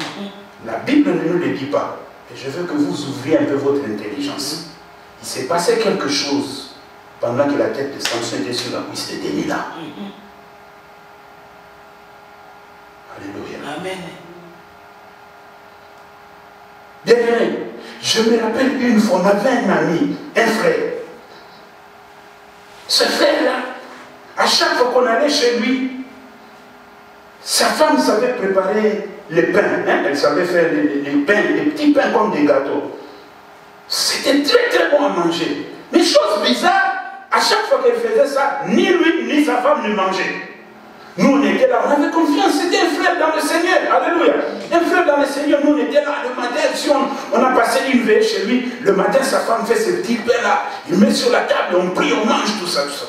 La Bible ne nous le dit pas. Et je veux que vous ouvriez un peu votre intelligence. Il s'est passé quelque chose pendant que la tête de Samson était sur la cuisse de Delilah. Alléluia. Amen. Bien aimé, je me rappelle une fois, on avait un ami, un frère. Ce frère-là, à chaque fois qu'on allait chez lui, sa femme savait préparer les pains. Hein? Elle savait faire les pains, les petits pains comme des gâteaux. C'était très très bon à manger. Mais chose bizarre, à chaque fois qu'elle faisait ça, ni lui ni sa femme ne mangeaient. Nous on était là, on avait confiance, c'était un frère dans le Seigneur. Alléluia. Un frère dans le Seigneur, nous on était là le matin, si on a passé une veille chez lui, le matin sa femme fait ces petits pains là, il met sur la table, on prie, on mange, tout ça, tout ça.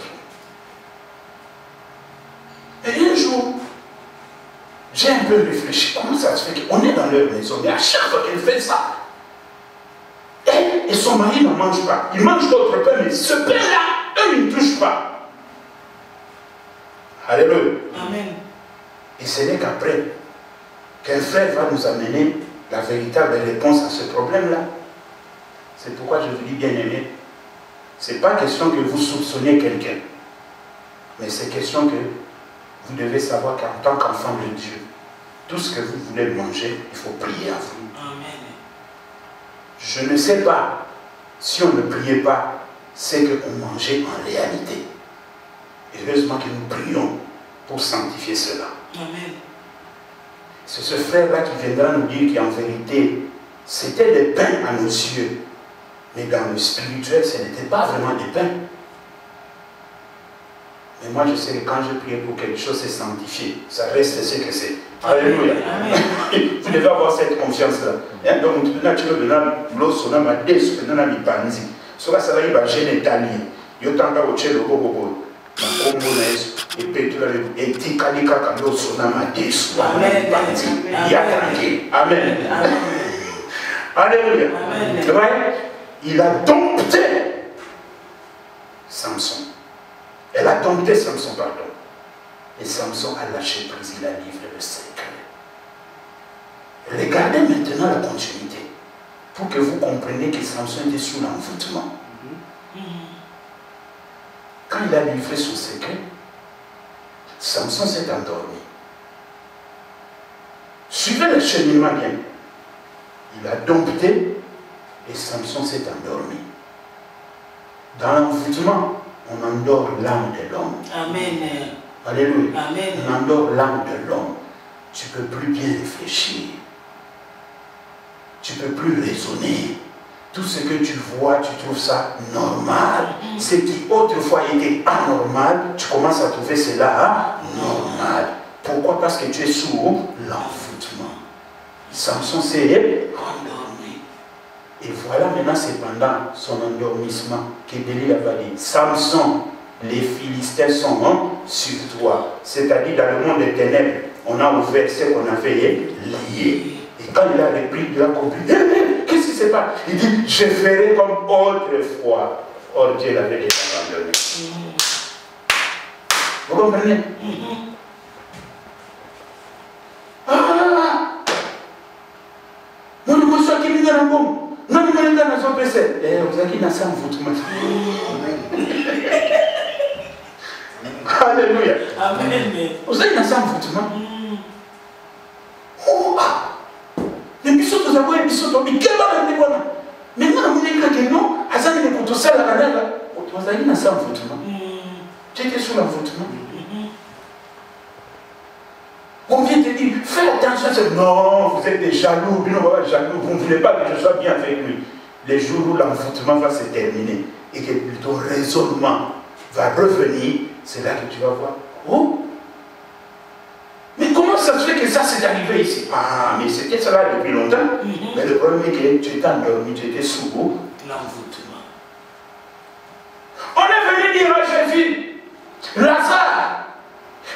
Et un jour, j'ai un peu réfléchi, comment ça se fait qu'on est dans leur maison, mais à chaque fois qu'elle fait ça, elle et son mari ne mangent pas. Ils mangent d'autres pains, mais ce pain-là, eux, ils ne touchent pas. Alléluia. Amen. Et ce n'est qu'après qu'un frère va nous amener la véritable réponse à ce problème-là. C'est pourquoi je vous dis, bien aimé, ce n'est pas question que vous soupçonniez quelqu'un, mais c'est question que vous devez savoir qu'en tant qu'enfant de Dieu, tout ce que vous voulez manger, il faut prier à vous. Amen. Je ne sais pas si on ne priait pas, c'est qu'on mangeait en réalité. Heureusement que nous prions pour sanctifier cela. Amen. C'est ce frère-là qui viendra nous dire qu'en vérité, c'était des pains à nos yeux. Mais dans le spirituel, ce n'était pas vraiment des pains. Mais moi, je sais que quand je prie pour quelque chose, c'est sanctifié. Ça reste ce que c'est. Alléluia. Vous devez avoir cette confiance-là. Donc, tu veux venir, l'eau, ma déce, que nous avons panzi. Cela, ça va y avoir gêne italien. Yo tanga au cielo, bobo. Et puis, tu l'as dit, et tu as dit que l'eau, son âme a déçu. Amen. Amen. Alléluia. Il a dompté Samson. Elle a dompté Samson, pardon. Et Samson a lâché prise, il a livré le secret. Regardez maintenant la continuité. Pour que vous compreniez que Samson était sous l'envoûtement. Quand il a livré son secret, Samson s'est endormi. Suivez le cheminement bien. Il a dompté et Samson s'est endormi. Dans l'envoûtement, on endort l'âme de l'homme. Amen. Alléluia. Amen. On endort l'âme de l'homme. Tu ne peux plus bien réfléchir. Tu ne peux plus raisonner. Tout ce que tu vois, tu trouves ça normal. Ce qui autrefois était anormal, tu commences à trouver cela normal. Pourquoi? Parce que tu es sous l'envoûtement. Samson s'est endormi. Et voilà maintenant, c'est pendant son endormissement que Delilah va dire, Samson, les Philistins sont sur toi. C'est-à-dire dans le monde des ténèbres, on a ouvert ce qu'on avait lié. Et quand il a repris, il a compris. Qu'est-ce qui se passe? Il dit, je ferai comme autrefois. Or Dieu l'avait déjà abandonné. Vous comprenez? Ah! Non, non, on est dans la zone PC. Vous avez dit dans ça envoûtement. Alléluia. Amen. Vous avez dans ça envoûtement. Oh, les bisous, vous avez des bisous, mais quel va le dévoiler? Mais moi, on est que non, Hassan est pour tout ça, la manière. Vous avez dit dans ça envoûtement. Tu étais sous l'envoûtement. On vient te dire, fais attention. Non, vous êtes des jaloux, vous ne voulez pas que je sois bien avec lui. Les jours où l'envoûtement va se terminer et que ton raisonnement va revenir, c'est là que tu vas voir. Oh! Mais comment ça se fait que ça s'est arrivé ici? Ah, mais c'était cela depuis longtemps. Mais le problème est que tu étais endormi, tu étais sous l'envoûtement. On est venu dire à Jésus, Lazare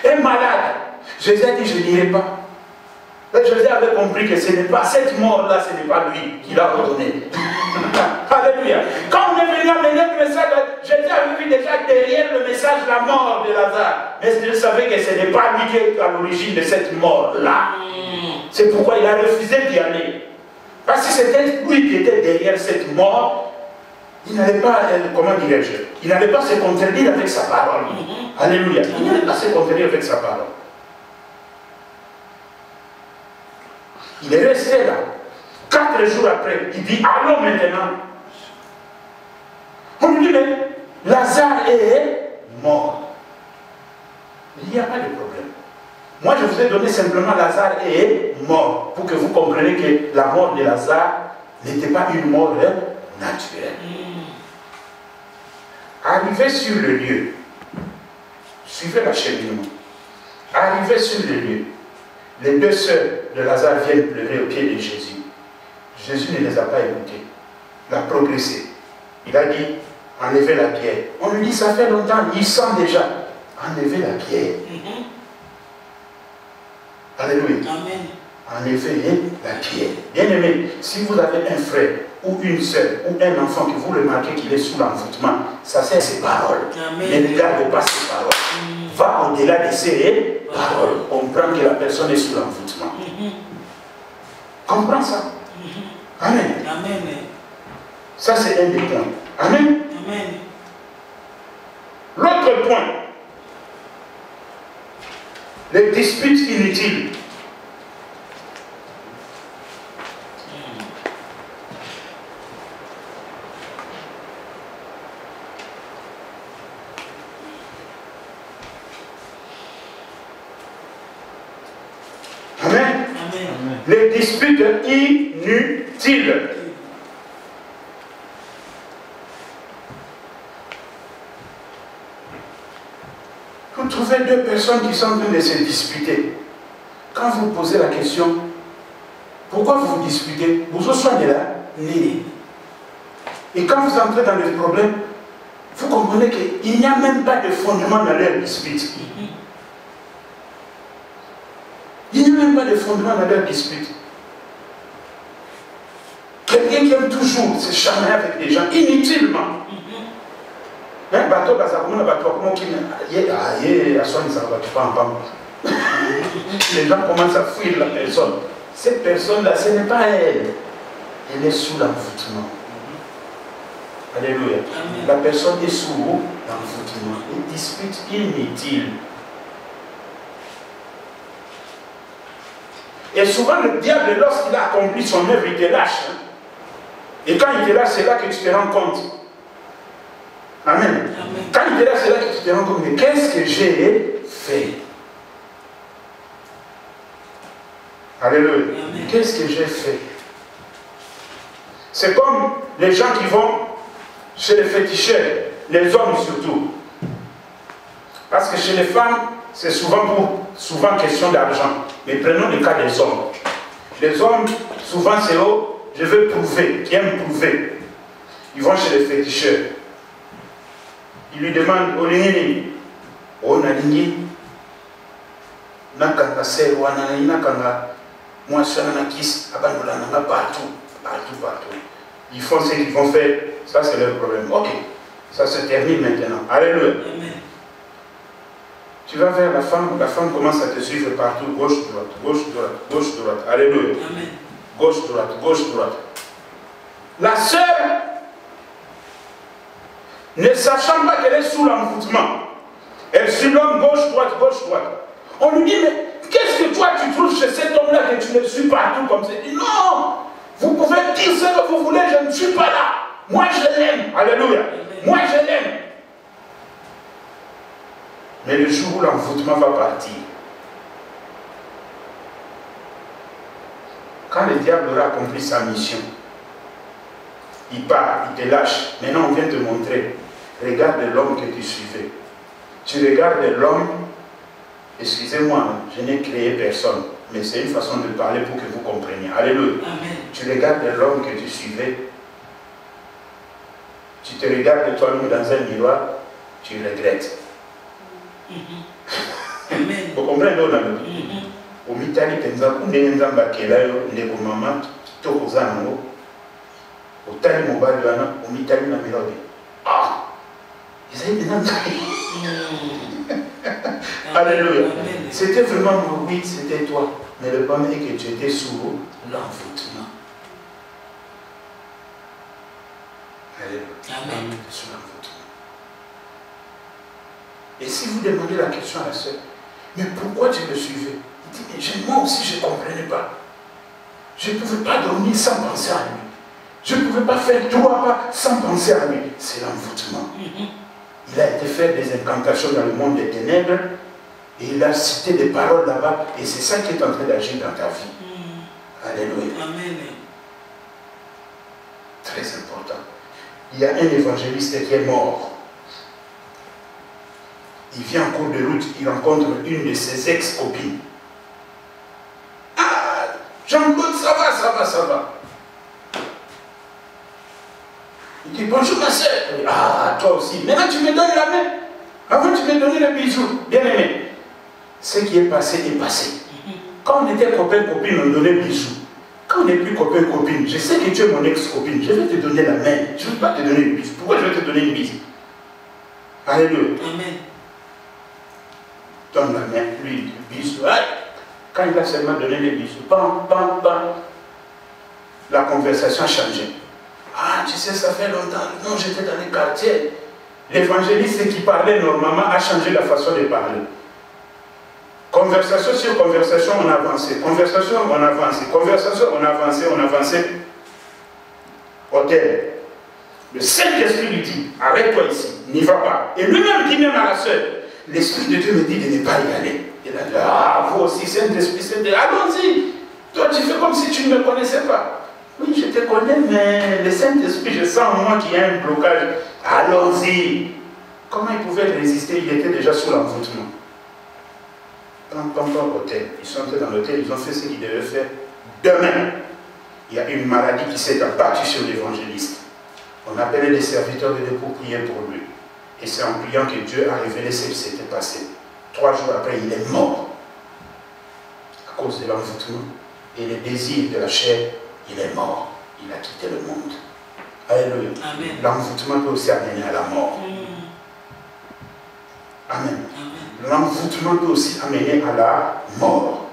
est malade. Jésus a dit, je n'irai pas. Et Jésus avait compris que ce n'est pas cette mort-là, ce n'est pas lui qui l'a ordonné. Alléluia. Quand on est venu amener le message, Jésus avait vu déjà derrière le message la mort de Lazare. Mais je savais que ce n'est pas lui qui est à l'origine de cette mort-là. C'est pourquoi il a refusé d'y aller. Parce que c'était lui qui était derrière cette mort. Il n'allait pas, comment dirais-je, il n'allait pas se contredire avec sa parole. Alléluia. Il n'allait pas se contredire avec sa parole. Il est resté là. 4 jours après, il dit, allons maintenant. On lui dit, mais Lazare est mort. Il n'y a pas de problème. Moi, je vous ai donné simplement Lazare est mort, pour que vous compreniez que la mort de Lazare n'était pas une mort naturelle. Arrivé sur le lieu, suivez l'acheminement. Arrivé sur le lieu, les 2 sœurs de Lazare viennent pleurer au pied de Jésus. Jésus ne les a pas écoutés. Il a progressé. Il a dit, enlevez la pierre. On lui dit, ça fait longtemps, il sent déjà. Enlevez la pierre. Alléluia. Amen. Enlevez la pierre. Bien-aimé, si vous avez un frère ou une sœur ou un enfant que vous remarquez qu'il est sous l'envoûtement, ça c'est ses paroles. Amen. Ne regarde pas ses paroles. Va au-delà de ses paroles. On comprend que la personne est sous l'envoûtement. Comprends ça. Amen. Amen. Ça c'est un des points. Amen. Amen. L'autre point, les disputes inutiles. Amen. Amen. Les disputes inutiles. Vous trouvez 2 personnes qui sont en train de se disputer. Quand vous posez la question, pourquoi vous vous disputez? Vous soignez là, né. Et quand vous entrez dans le problème, vous comprenez qu'il n'y a même pas de fondement dans leur dispute. Il n'y a même pas de fondement dans leur dispute. Quelqu'un qui aime toujours se charmer avec des gens inutilement. Un bateau, les gens commencent à fuir la personne. Cette personne-là, ce n'est pas elle. Elle est sous l'envoûtement. Alléluia. Amen. La personne est sous l'envoûtement. Une dispute inutile. Et souvent, le diable, lorsqu'il a accompli son œuvre, il te lâche. Et quand il te lâche, c'est là que tu te rends compte. Amen. Amen. Quand il te lâche, c'est là que tu te rends compte. Mais qu'est-ce que j'ai fait? Alléluia. Qu'est-ce que j'ai fait? C'est comme les gens qui vont chez les féticheurs, les hommes surtout. Parce que chez les femmes, c'est souvent question d'argent. Mais prenons le cas des hommes. Les hommes, souvent c'est eux, je veux prouver, qui aiment prouver. Ils vont chez les féticheurs. Ils lui demandent, Olingini, Onalingi, Nakanga Serwana, Nakanga, moi, Kiss, Abandolananga, partout. Ils font ce qu'ils vont faire, ça c'est leur problème. Ok, ça se termine maintenant. Alléluia. Amen. Tu vas vers la femme commence à te suivre partout, gauche, droite, gauche, droite, gauche, droite. Alléluia. Amen. Gauche, droite, gauche, droite. La sœur, ne sachant pas qu'elle est sous l'envoûtement, elle suit l'homme gauche, droite, gauche, droite. On lui dit, mais qu'est-ce que toi tu trouves chez cet homme-là que tu le suis partout comme ça? Il dit, non, vous pouvez dire ce que vous voulez, je ne suis pas là. Moi je l'aime. Alléluia. Moi je l'aime. Mais le jour où l'envoûtement va partir, quand le diable aura accompli sa mission, il part, il te lâche. Maintenant on vient te montrer. Regarde l'homme que tu suivais. Tu regardes l'homme, excusez-moi, je n'ai créé personne, mais c'est une façon de parler pour que vous compreniez. Alléluia. Amen. Tu regardes l'homme que tu suivais, tu te regardes toi-même dans un miroir, tu regrettes. Amen. Vous comprenez l'homme? Au mitali penza kundenza mbakelayo ndeko mama tokozana ngo otali mobali wana au mitali na miroir. Ah! Alléluia. C'était vraiment moi, oui, c'était toi. Mais le problème est que tu étais sous l'envoûtement. Alléluia. Amen. Sous l'envoûtement. Et si vous demandez la question à la sœur, mais pourquoi tu me suivais? Il dit, mais moi aussi je ne comprenais pas. Je ne pouvais pas dormir sans penser à lui. Je ne pouvais pas faire 3 pas sans penser à lui. C'est l'envoûtement. Il a été faire des incantations dans le monde des ténèbres et il a cité des paroles là-bas et c'est ça qui est en train d'agir dans ta vie. Alléluia. Amen. Très important. Il y a un évangéliste qui est mort. Il vient en cours de route, il rencontre une de ses ex-copines. Ah, Jean-Claude, ça va, ça va, ça va. Il dit, bonjour ma soeur. Ah, toi aussi. Maintenant tu me donnes la main. Avant tu me donnais le bisou. Bien aimé. Ce qui est passé est passé. Quand on était copain-copine, on donnait bisou. Quand on n'est plus copain-copine, je sais que tu es mon ex-copine. Je vais te donner la main. Je ne vais pas te donner une bise. Pourquoi je vais te donner une bise? Alléluia. Amen. Donne la main, lui, le bisou. Quand il a seulement donné le bisou, bam, bam, bam, la conversation a changé. Ah, tu sais, ça fait longtemps. Non, j'étais dans les quartiers. L'évangéliste qui parlait normalement a changé la façon de parler. Conversation sur conversation, on avançait. Conversation, on avançait. Conversation, on avançait, on avançait. Hôtel. Le Saint-Esprit lui dit, arrête-toi ici, n'y va pas. Et lui-même dit même à la sœur, l'Esprit de Dieu me dit de ne pas y aller. Il a dit, ah, vous aussi, Saint-Esprit, allons-y. Toi, tu fais comme si tu ne me connaissais pas. Oui, je te connais, mais le Saint-Esprit, je sens en moi qu'il y a un blocage. Allons-y. Comment il pouvait résister? Il était déjà sous l'envoûtement. Hôtel. Ils sont entrés dans l'hôtel, ils ont fait ce qu'ils devaient faire. Demain, il y a une maladie qui s'est abattue sur l'évangéliste. On appelait les serviteurs de Dieu pour prier pour lui. Et c'est en priant que Dieu a révélé ce qui s'était passé. 3 jours après, il est mort. À cause de l'envoûtement et les désirs de la chair. Il est mort, il a quitté le monde. Alléluia. L'envoûtement peut aussi amener à la mort. Amen. L'envoûtement peut aussi amener à la mort.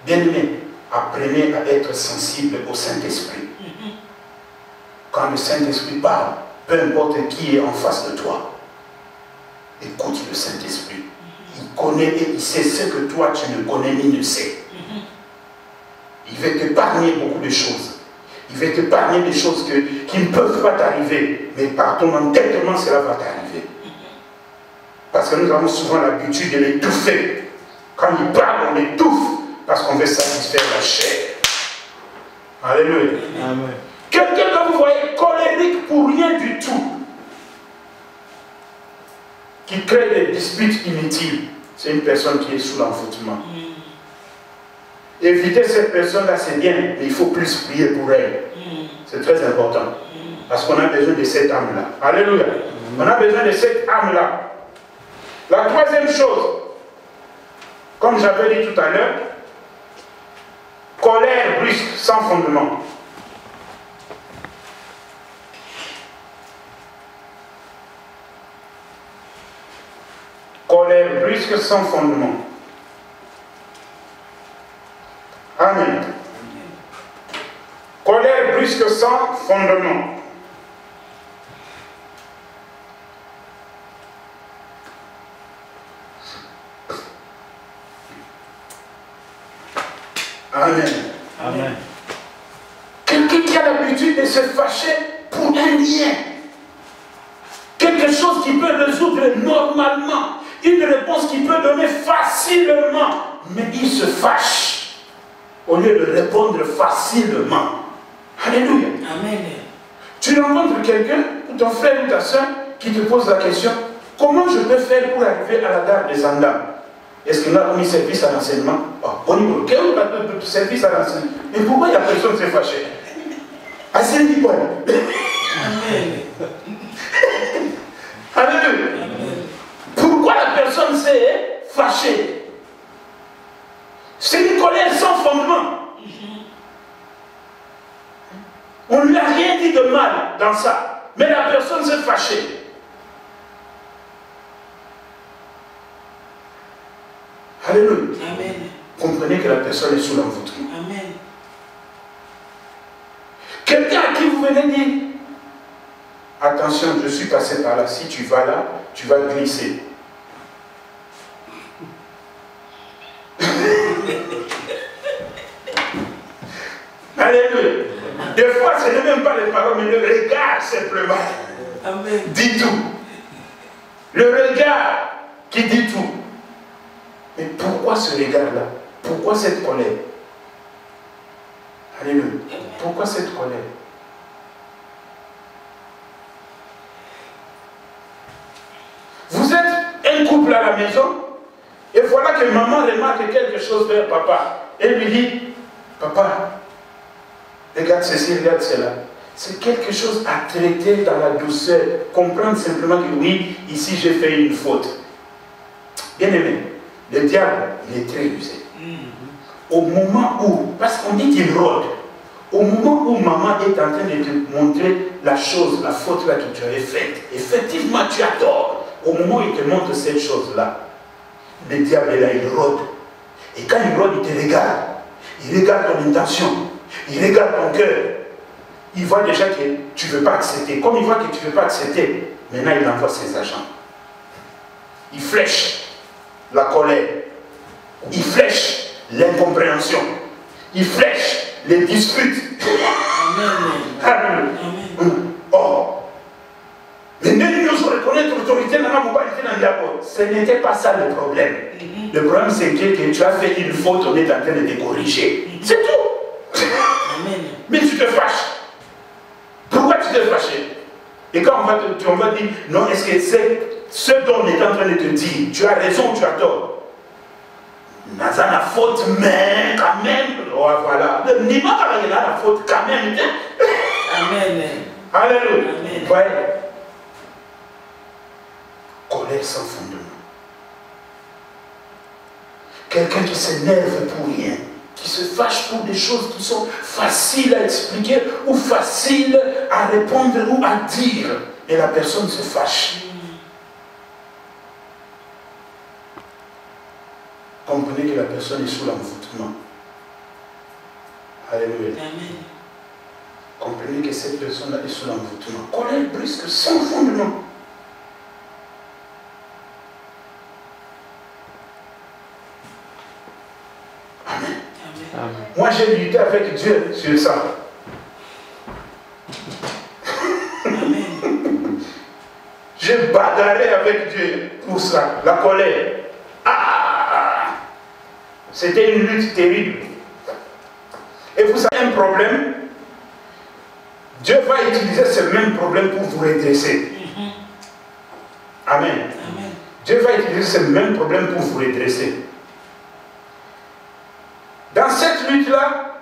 Bien-aimés, apprenez à être sensible au Saint-Esprit. Quand le Saint-Esprit parle, peu importe qui est en face de toi, écoute le Saint-Esprit. Il connaît et il sait ce que toi tu ne connais ni ne sais. Il va t'épargner beaucoup de choses. Il va t'épargner des choses qui ne peuvent pas t'arriver. Mais par ton entêtement, cela va t'arriver. Parce que nous avons souvent l'habitude de l'étouffer. Quand il parle, on l'étouffe. Parce qu'on veut satisfaire la chair. Alléluia. Amen. Quelqu'un que vous voyez colérique pour rien du tout, qui crée des disputes inutiles, c'est une personne qui est sous l'envoûtement. Éviter cette personne-là, c'est bien, mais il faut plus prier pour elle. C'est très important. Parce qu'on a besoin de cette âme-là. Alléluia. On a besoin de cette âme-là. La troisième chose, comme j'avais dit tout à l'heure, colère brusque, sans fondement. Colère brusque, sans fondement. Amen. Colère brusque sans fondement. Amen. Amen. Quelqu'un qui a l'habitude de se fâcher pour un lien. Quelque chose qui peut résoudre normalement. Une réponse qui peut donner facilement. Mais il se fâche au lieu de répondre facilement. Alléluia. Amen. Tu rencontres quelqu'un, ou ton frère ou ta soeur, qui te pose la question, comment je peux faire pour arriver à la gare des Andam? Est-ce qu'il a commis service à l'enseignement? Au niveau, quel service à l'enseignement? Mais pourquoi il y a personne qui s'est fâché? Assez dit quoi? Amen. Alléluia. Pourquoi la personne s'est fâchée? C'est une colère sans fondement. On ne lui a rien dit de mal dans ça. Mais la personne s'est fâchée. Alléluia. Amen. Comprenez que la personne est sous l'envoûtement. Amen. Quelqu'un à qui vous venez dire, attention, je suis passé par là, si tu vas là, tu vas glisser. Alléluia. Des fois, ce n'est même pas les paroles, mais le regard simplement. Amen. Dit tout. Le regard qui dit tout. Mais pourquoi ce regard-là? Pourquoi cette colère? Alléluia. Pourquoi cette colère? Vous êtes un couple à la maison, et voilà que maman remarque quelque chose vers papa. Elle lui dit, papa, regarde ceci, regarde cela. C'est quelque chose à traiter dans la douceur. Comprendre simplement que oui, ici j'ai fait une faute. Bien aimé, le diable, il est très rusé. Au moment où, parce qu'on dit qu'il rôde, au moment où maman est en train de te montrer la chose, la faute là que tu avais faite, effectivement tu as tort. Au moment où il te montre cette chose-là, le diable est là, il rôde. Et quand il rôde, il te regarde. Il regarde ton intention. Il regarde ton cœur. Il voit déjà que tu ne veux pas accepter. Comme il voit que tu ne veux pas accepter, maintenant il envoie ses agents. Il flèche la colère. Il flèche l'incompréhension. Il flèche les disputes. Amen. Oh. Mais nous reconnaître l'autorité dans la moralité dans le diable. Ce n'était pas ça le problème. Le problème c'est que tu as fait une faute, on est en train de te corriger. C'est tout. Amen. Mais tu te fâches. Pourquoi tu t'es fâché? Et quand on va dire, non, est-ce que c'est ce dont on est en train de te dire, tu as raison ou tu as tort? Naza la faute, mais quand même, oh, voilà. Ni pas la faute quand même. Amen. Alléluia. Amen. Voyez. Colère sans fondement. Quelqu'un qui s'énerve pour rien, qui se fâche pour des choses qui sont faciles à expliquer ou faciles à répondre ou à dire. Et la personne se fâche. Comprenez que la personne est sous l'envoûtement. Alléluia. Amen. Comprenez que cette personne-là est sous l'envoûtement. Colère brusque sans fondement. Amen. Amen. Moi, j'ai lutté avec Dieu sur ça. Amen. J'ai bagarré avec Dieu pour ça. La colère. Ah! C'était une lutte terrible. Et vous avez un problème. Dieu va utiliser ce même problème pour vous redresser. Amen. Amen. Dieu va utiliser ce même problème pour vous redresser. Dans cette lutte-là,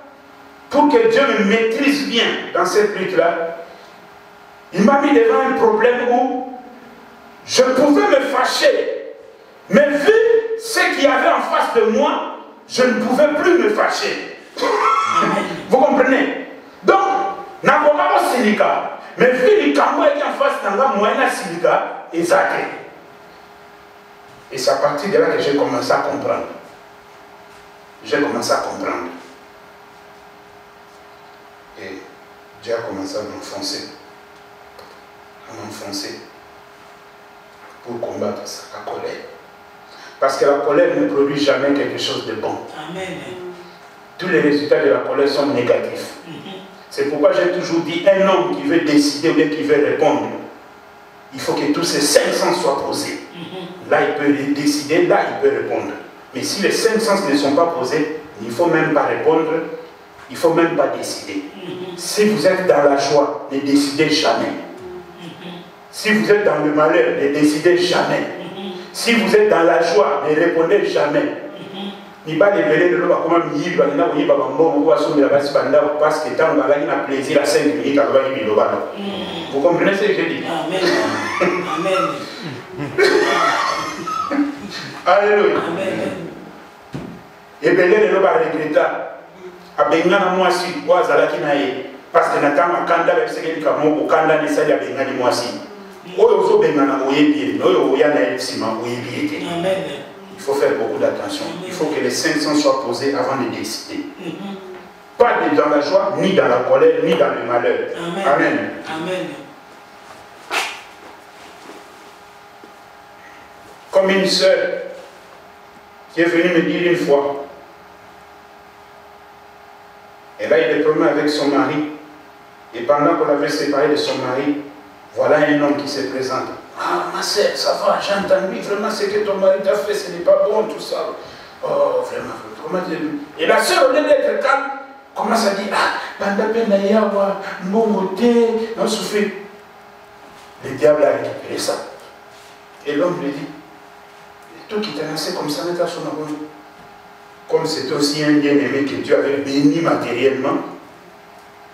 pour que Dieu me maîtrise bien dans cette lutte-là, il m'a mis devant un problème où je pouvais me fâcher. Mais vu ce qu'il y avait en face de moi, je ne pouvais plus me fâcher. Vous comprenez? Donc, n'a pas silica. Mais vu les cambo qui en face de moi, moi, na silica, et ça. Et c'est à partir de là que j'ai commencé à comprendre. J'ai commencé à comprendre. Dieu a commencé à m'enfoncer. Pour combattre ça, la colère. Parce que la colère ne produit jamais quelque chose de bon. Amen. Tous les résultats de la colère sont négatifs. C'est pourquoi j'ai toujours dit, un homme qui veut décider ou bien qui veut répondre, il faut que tous ces 5 sens soient posés. Là, il peut décider, là, il peut répondre. Mais si les 5 sens ne sont pas posés, il ne faut même pas répondre, il ne faut même pas décider. Si vous êtes dans la joie, ne décidez jamais. Si vous êtes dans le malheur, ne décidez jamais. Si vous êtes dans la joie, ne répondez jamais. Parce que tant qu'on a plaisir à 5 minutes, vous comprenez ce que je dis? Amen. Amen. Alléluia. Amen. Et bien, il va regretter. Abengana mwasi wazalaki na ye parce que natama kanda ba sekeli kamoko kanda ne sali abengani mwasi oyo zo bengana oyebi oyo oyana esima oyebi ete. Amen. Il faut faire beaucoup d'attention. Il faut que les 5 sens soient posés avant de décider. Pas dans la joie, ni dans la colère, ni dans le malheur. Amen. Amen. Amen. Comme une sœur qui est venue me dire une fois, elle a eu des problèmes avec son mari. Et pendant qu'on avait séparé de son mari, voilà un homme qui se présente. Ah, ma sœur, ça va, j'ai entendu vraiment ce que ton mari t'a fait, ce n'est pas bon, tout ça. Oh, vraiment. Et la sœur, au lieu d'être calme, commence à dire, ah, pendant que Nayawa, Momoté, on souffre. Le diable a récupéré ça. Et l'homme lui dit, toi qui t'es lancé comme ça, n'est-ce pas comme c'était aussi un bien-aimé que Dieu avait béni matériellement,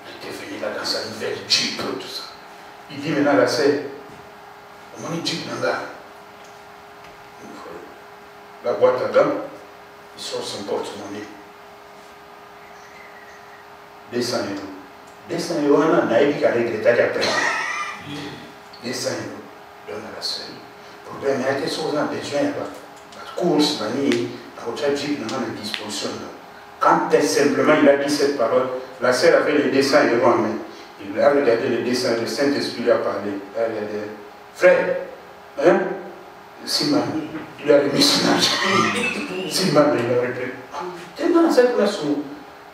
il était venu là dans sa nouvelle Jeep, tout ça. Il dit maintenant à la sœur, on dit Jeep Nanga. La boîte à dents, il sort son porte-monnaie. 200 €. 200 €, on a eu qu'à regretter après. 200 €. Donne à la sœur. Pour bien, il y a des choses en besoin, la course, la Jeep n'a pas de disposition. Quand simplement il a dit cette parole, la sœur avait les 200 € en main. Il a regardé les 200 €, le Saint-Esprit lui a parlé. Il a regardé, frère, hein? Simon, il a remis son argent. Simon, il a repris. Tellement dans cette place où,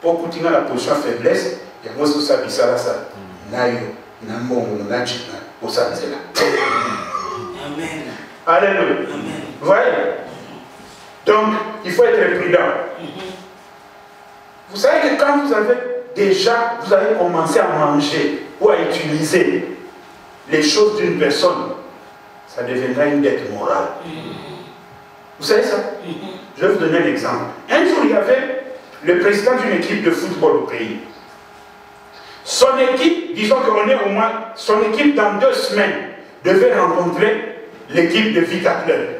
pour continuer la position faiblesse, il y a moi sur sa bisala ça. Nayo, Namo, Naji, Osanzela. Amen. Alléluia. Amen. Vous voyez? Donc, il faut être prudent. Vous savez que quand vous avez commencé à manger ou à utiliser les choses d'une personne, ça deviendra une dette morale. Vous savez ça? Je vais vous donner un exemple. Un jour, il y avait le président d'une équipe de football au pays. Son équipe, disons qu'on est au moins, son équipe dans 2 semaines devait rencontrer l'équipe de Vita Club.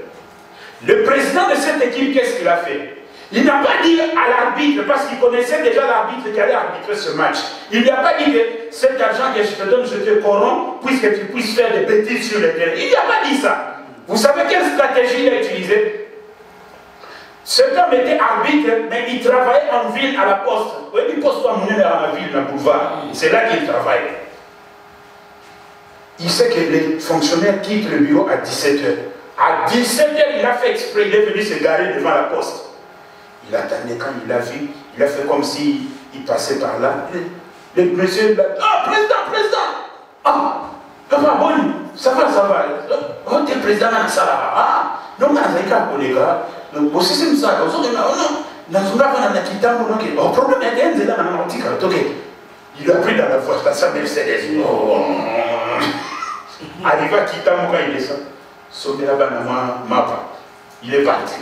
Le président de cette équipe, qu'est-ce qu'il a fait? Il n'a pas dit à l'arbitre, parce qu'il connaissait déjà l'arbitre qui allait arbitrer ce match. Il n'a pas dit que cet argent que je te donne, je te corromps, puisque tu puisses faire des bêtises sur le terrain. Il n'a pas dit ça. Vous savez quelle stratégie il a utilisée? Cet homme était arbitre, mais il travaillait en ville à la poste. Vous voyez, il poste à mon dans la ville, dans le boulevard. C'est là qu'il travaille. Il sait que les fonctionnaires quittent le bureau à 17 h. À 17 h, il a fait exprès, il est venu se garer devant la poste. Il attendait quand il l'a vu, il a fait comme s'il passait par là. Le monsieur, ah, président! Ah, papa, bon, ça va. Oh, t'es président, ça va. Ah, non, on a un collègue. Donc, aussi, c'est ça. Oh, problème, il a pris dans la voie, sa Mercedes. Arrivé à Kitamo quand il descend. Sauvé là-bas dans Mapa. Il est parti.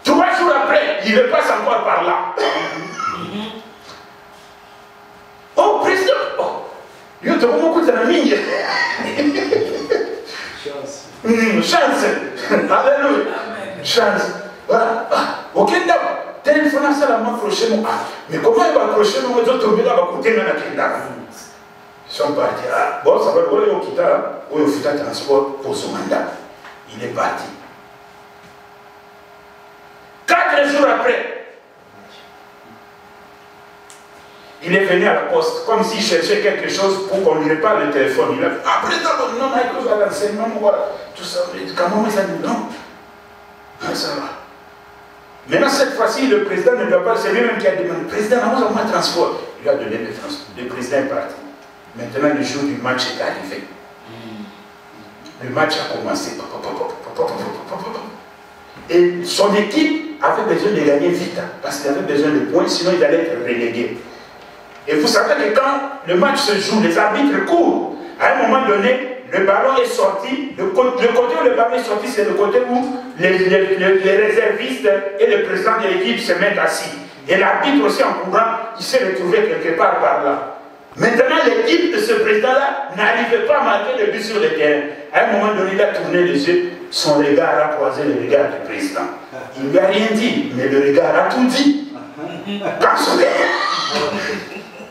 3 jours après, il repasse encore par là. Oh, président! Oh, il y a beaucoup de amis. Chance. Alléluia. Chance. Voilà. Ok, d'abord. Téléphone à ça, la main accrochée. Mais comment il va accrocher nos autres tomber là, côté de la Kenda? Ils sont partis. Ah, bon, ça va le voir au Kita, au Fita Transport pour son mandat. Il est parti. 4 jours après, Il est venu à la poste, comme s'il cherchait quelque chose pour qu'on lui répare le téléphone. Il a dit, après, non, il a l'enseignement, voilà, tout ça. Quand même, il a dit, non. Ah, ça va. Maintenant, cette fois-ci, le président ne doit pas, c'est lui-même qui a demandé, président, nous avons un transport. Il lui a donné le transport. Le président est parti. Maintenant, le jour du match est arrivé. Le match a commencé. Et son équipe avait besoin de gagner vite, parce qu'il avait besoin de points, sinon il allait être relégué. Et vous savez que quand le match se joue, les arbitres courent. À un moment donné, le ballon est sorti. Le côté où le ballon est sorti, c'est le côté où les réservistes et le président de l'équipe se mettent assis. Et l'arbitre aussi en courant, il s'est retrouvé quelque part par là. Maintenant, l'équipe de ce président-là n'arrivait pas à marquer le but sur le terrain. À un moment donné, il a tourné les yeux, son regard a croisé le regard du président. Il ne lui a rien dit, mais le regard a tout dit. Quand son regard...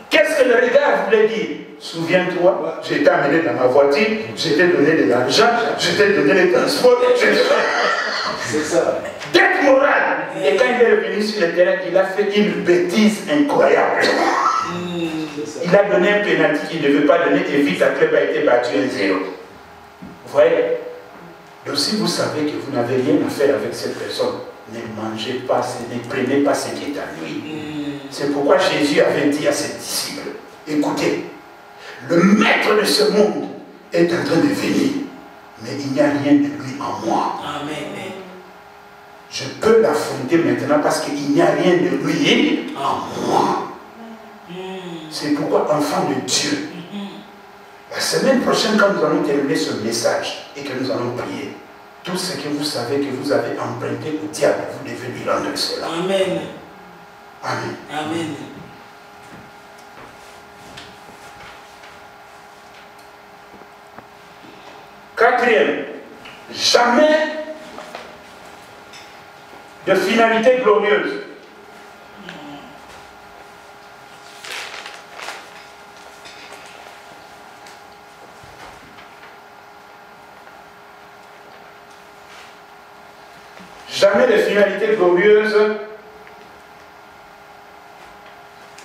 Qu'est-ce que le regard voulait dire? Souviens-toi, je t'ai amené dans ma voiture, je t'ai donné de l'argent, je t'ai donné les transports. C'est ça. Dette morale. Et quand il est revenu sur le terrain, il a fait une bêtise incroyable. Il a donné un pénalty qu'il ne devait pas donner et vite la club a été battu 1-0. Vous voyez? Donc si vous savez que vous n'avez rien à faire avec cette personne, ne mangez pas, ne prenez pas ce qui est à lui. C'est pourquoi Jésus avait dit à ses disciples, écoutez, le maître de ce monde est en train de venir, mais il n'y a rien de lui en moi. Amen. Je peux l'affronter maintenant parce qu'il n'y a rien de lui en moi. C'est pourquoi, enfant de Dieu, la semaine prochaine, quand nous allons terminer ce message et que nous allons prier, tout ce que vous savez que vous avez emprunté au diable, vous devez lui rendre cela. Amen. Amen. Amen. Quatrième, jamais de finalité glorieuse. Jamais de finalité glorieuse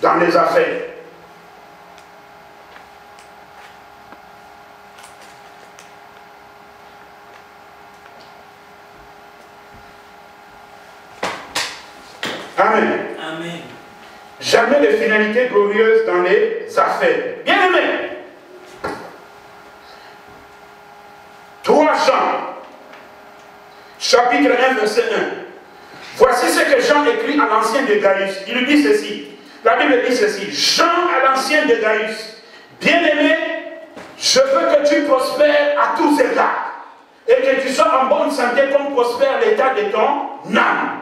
dans les affaires. Amen. Amen. Jamais de finalité glorieuse dans les affaires. Bien aimé. 3 Jean, chapitre 1, verset 1. Voici ce que Jean écrit à l'ancien de Gaius. Il lui dit ceci. La Bible dit ceci. Jean à l'ancien de Gaius. Bien-aimé, je veux que tu prospères à tous égards. Et que tu sois en bonne santé comme prospère l'état de ton âme.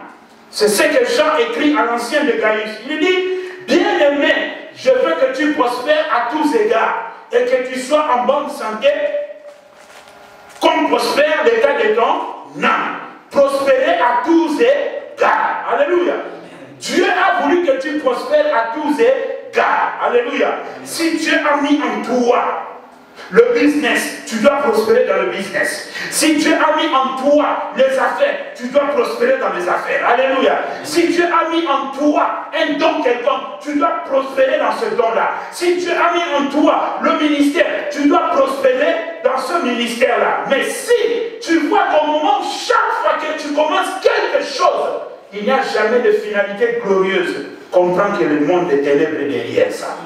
C'est ce que Jean écrit à l'ancien de Gaius. Il lui dit, bien-aimé, je veux que tu prospères à tous égards. Et que tu sois en bonne santé comme prospère l'état de ton âme. Prospérer à tous égards. Alléluia. Dieu a voulu que tu prospères à tous égards. Alléluia. Si Dieu a mis en toi le business, tu dois prospérer dans le business. Si Dieu a mis en toi les affaires, tu dois prospérer dans les affaires. Alléluia. Si Dieu a mis en toi un don quelconque, tu dois prospérer dans ce don-là. Si Dieu a mis en toi le ministère, tu dois prospérer dans ce ministère-là. Mais si tu vois qu'au moment, chaque fois que tu commences quelque chose, il n'y a jamais de finalité glorieuse, comprends que le monde des ténèbres est derrière ça.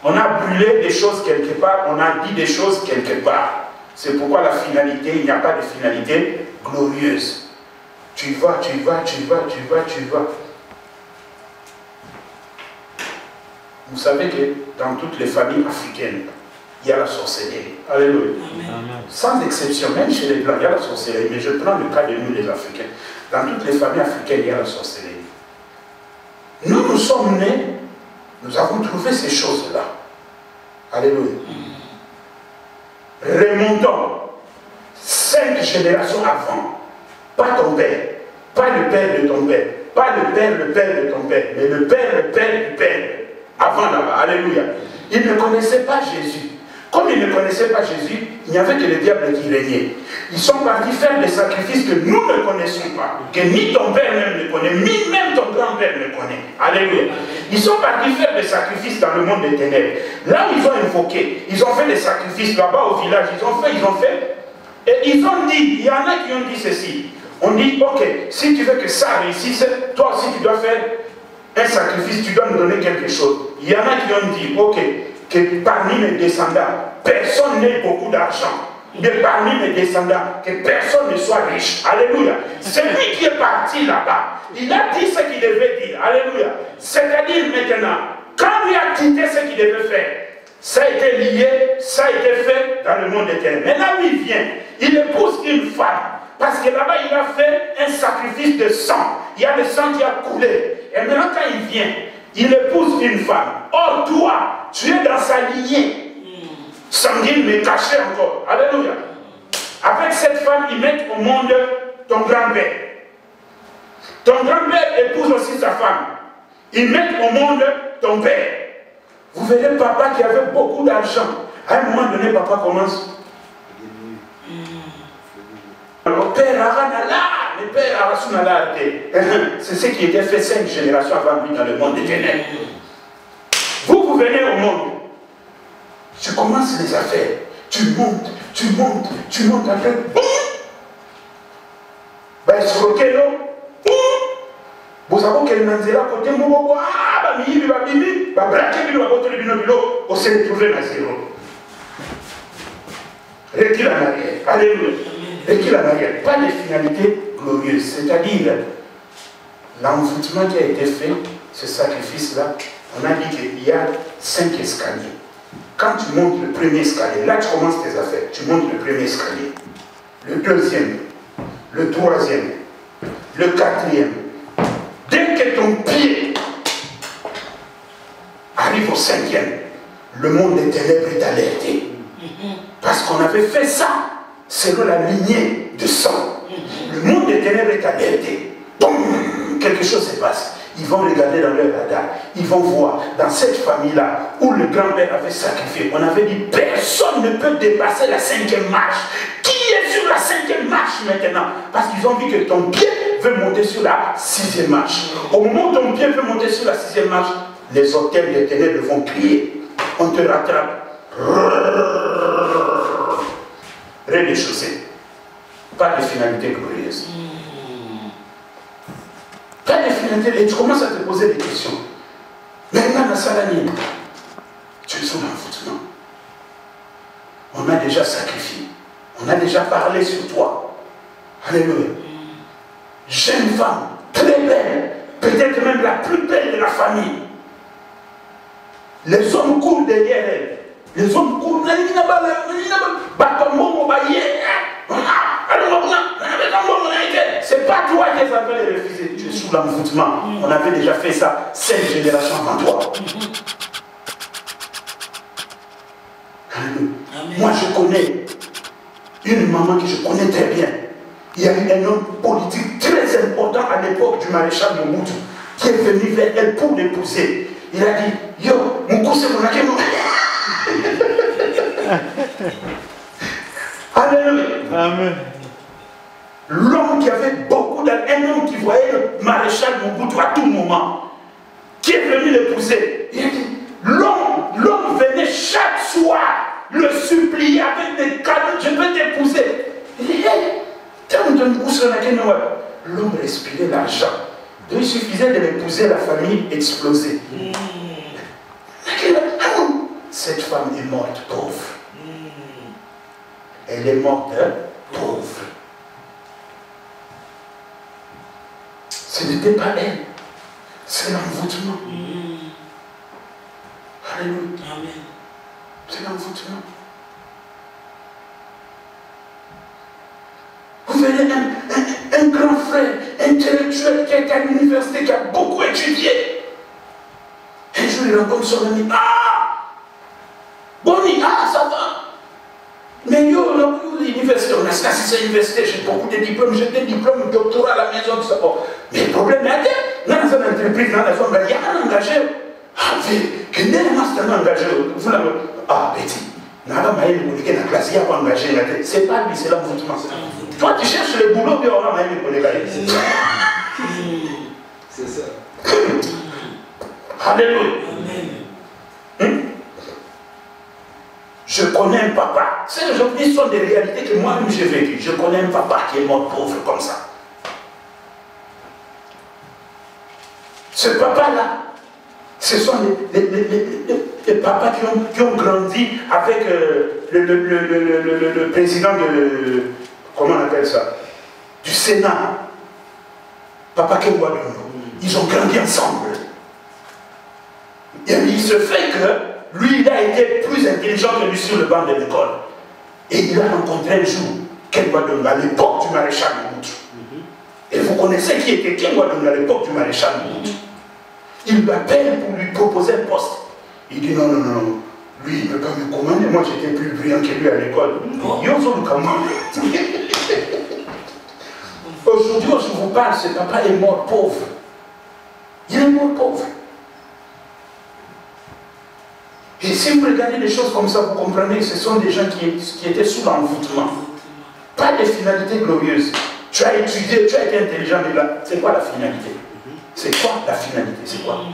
On a brûlé des choses quelque part, on a dit des choses quelque part. C'est pourquoi la finalité, il n'y a pas de finalité glorieuse. Tu vas. Vous savez que dans toutes les familles africaines, il y a la sorcellerie. Alléluia. Amen. Sans exception, même chez les Blancs, il y a la sorcellerie. Mais je prends le cas de nous les Africains. Dans toutes les familles africaines, il y a la sorcellerie. Nous sommes nés, nous avons trouvé ces choses-là. Alléluia. Remontons 5 générations avant. Pas ton père, pas le père de ton père, pas le père de ton père, mais le père du père. Avant là-bas. Alléluia. Ils ne connaissaient pas Jésus. Comme ils ne connaissaient pas Jésus, il n'y avait que le diable qui régnait. Ils sont partis faire des sacrifices que nous ne connaissons pas, que ni ton père même ne connaît, ni même ton grand-père Père me connaît. Alléluia. Ils sont partis faire des sacrifices dans le monde des ténèbres. Là où ils ont invoqué, ils ont fait des sacrifices là-bas au village, ils ont fait. Et ils ont dit, il y en a qui ont dit ceci. On dit, ok, si tu veux que ça réussisse, toi aussi tu dois faire un sacrifice, tu dois nous donner quelque chose. Il y en a qui ont dit, ok, que parmi mes descendants, personne n'ait beaucoup d'argent. De parmi mes descendants, que personne ne soit riche. Alléluia. C'est lui qui est parti là-bas. Il a dit ce qu'il devait dire. Alléluia. C'est-à-dire maintenant, quand lui a quitté ce qu'il devait faire, ça a été lié, ça a été fait dans le monde éternel. Maintenant, lui vient, il épouse une femme. Parce que là-bas, il a fait un sacrifice de sang. Il y a le sang qui a coulé. Et maintenant, quand il vient, il épouse une femme. Or, toi, tu es dans sa lignée sanguine, mais caché encore. Alléluia. Avec cette femme, ils mettent au monde ton grand-père. Ton grand-père épouse aussi sa femme. Ils mettent au monde ton père. Vous verrez papa qui avait beaucoup d'argent. À un moment donné, papa commence. Le père Aranala, le père Arasunala, c'est ce qui était fait 5 générations avant lui dans le monde des ténèbres. Vous venez au monde. Tu commences les affaires, tu montes, après, boum! Bah, escroquer, non? Vous savez que le Nanzela, côté Moubo, bah, Mibi, bah, Bibi, bah, braquer, Bilo, bah, le Bilo, on s'est retrouvé dans zéro. Recule en arrière, alléluia. Recule en arrière, pas de finalité glorieuse, c'est-à-dire, l'envoûtement qui a été fait, ce sacrifice-là, on a dit qu'il y a 5 escaliers. Quand tu montes le premier escalier, là tu commences tes affaires, tu montes le premier escalier, le deuxième, le troisième, le quatrième. Dès que ton pied arrive au 5e, le monde des ténèbres est alerté. Parce qu'on avait fait ça selon la lignée de sang. Le monde des ténèbres est alerté. Boum, quelque chose se passe. Ils vont regarder dans leur radar. Ils vont voir dans cette famille-là où le grand-père avait sacrifié. On avait dit personne ne peut dépasser la 5e marche. Qui est sur la 5e marche maintenant? Parce qu'ils ont vu que ton pied veut monter sur la 6e marche. Au moment où ton pied veut monter sur la 6e marche, les hôtels des ténèbres vont crier. On te rattrape. Rez-de-chaussée. Pas de finalité glorieuse. Pas de finalité. Et tu commences à te poser des questions. Maintenant, dans Salani, tu es sous l'envoûtement. On a déjà sacrifié. On a déjà parlé sur toi. Alléluia. Jeune femme, très belle, peut-être même la plus belle de la famille. Les hommes courent derrière elle. Les hommes courent. C'est pas toi qui les avais refusés. Tu es sous l'envoûtement. On avait déjà fait ça 5 générations avant toi. Moi, je connais une maman que je connais très bien. Il y a eu un homme politique très important à l'époque du maréchal Mobutu qui est venu vers elle pour l'épouser. Il a dit, yo, mon coup c'est mon aké. Alléluia. Amen. L'homme qui avait beaucoup d'argent, un homme qui voyait le maréchal Mobutu à tout moment, qui est venu l'épouser. Il a dit, l'homme venait chaque soir le supplier avec des cadeaux, je veux t'épouser. Il dit, hey, l'homme respirait l'argent. Donc il suffisait de l'épouser, la famille explosait. Cette femme est morte pauvre. Elle est morte pauvre. Ce n'était pas elle. C'est l'envoûtement. Alléluia. Amen. C'est l'envoûtement. Vous verrez un grand frère intellectuel qui a été à l'université, qui a beaucoup étudié. Un jour, il rencontre son ami. Ah! Boni, ah, ça va. Mais yo, l'université, on a ça, université, j'ai beaucoup de diplômes, j'ai des diplômes, doctorat à la maison, tout ça. Mais le problème est que, dans une entreprise, dans la zone, il y a un engagé. Ah, que n'est-ce pas engagé? Ah, petit. C'est pas lui, c'est l'envoûtement. Toi, tu cherches le boulot, mais on a même collègues. C'est ça. Alléluia. Je connais un papa. Ces aujourd'hui sont des réalités que moi-même j'ai vécues. Je connais un papa qui est mort pauvre comme ça. Ce papa-là, ce sont les papas qui ont grandi avec le président de... Comment on appelle ça? Du Sénat. Papa Kengwa. Ils ont grandi ensemble. Et il se fait que lui, il a été plus intelligent que lui sur le banc de l'école. Et il a rencontré un jour Kengwa Donga à l'époque du maréchal Mobutu. Et vous connaissez qui était Kengwa Donga à l'époque du maréchal Mobutu. Il l'appelle pour lui proposer un poste. Il dit non, non, non, lui, il ne peut pas me commander. Moi, j'étais plus brillant que lui à l'école. Aujourd'hui, quand je vous parle, ce papa est mort pauvre. Il est mort pauvre. Et si vous regardez les choses comme ça, vous comprenez que ce sont des gens qui étaient sous l'envoûtement. Pas de finalité glorieuse. Tu as étudié, tu as été intelligent, mais là, c'est quoi la finalité? C'est quoi la finalité? C'est quoi?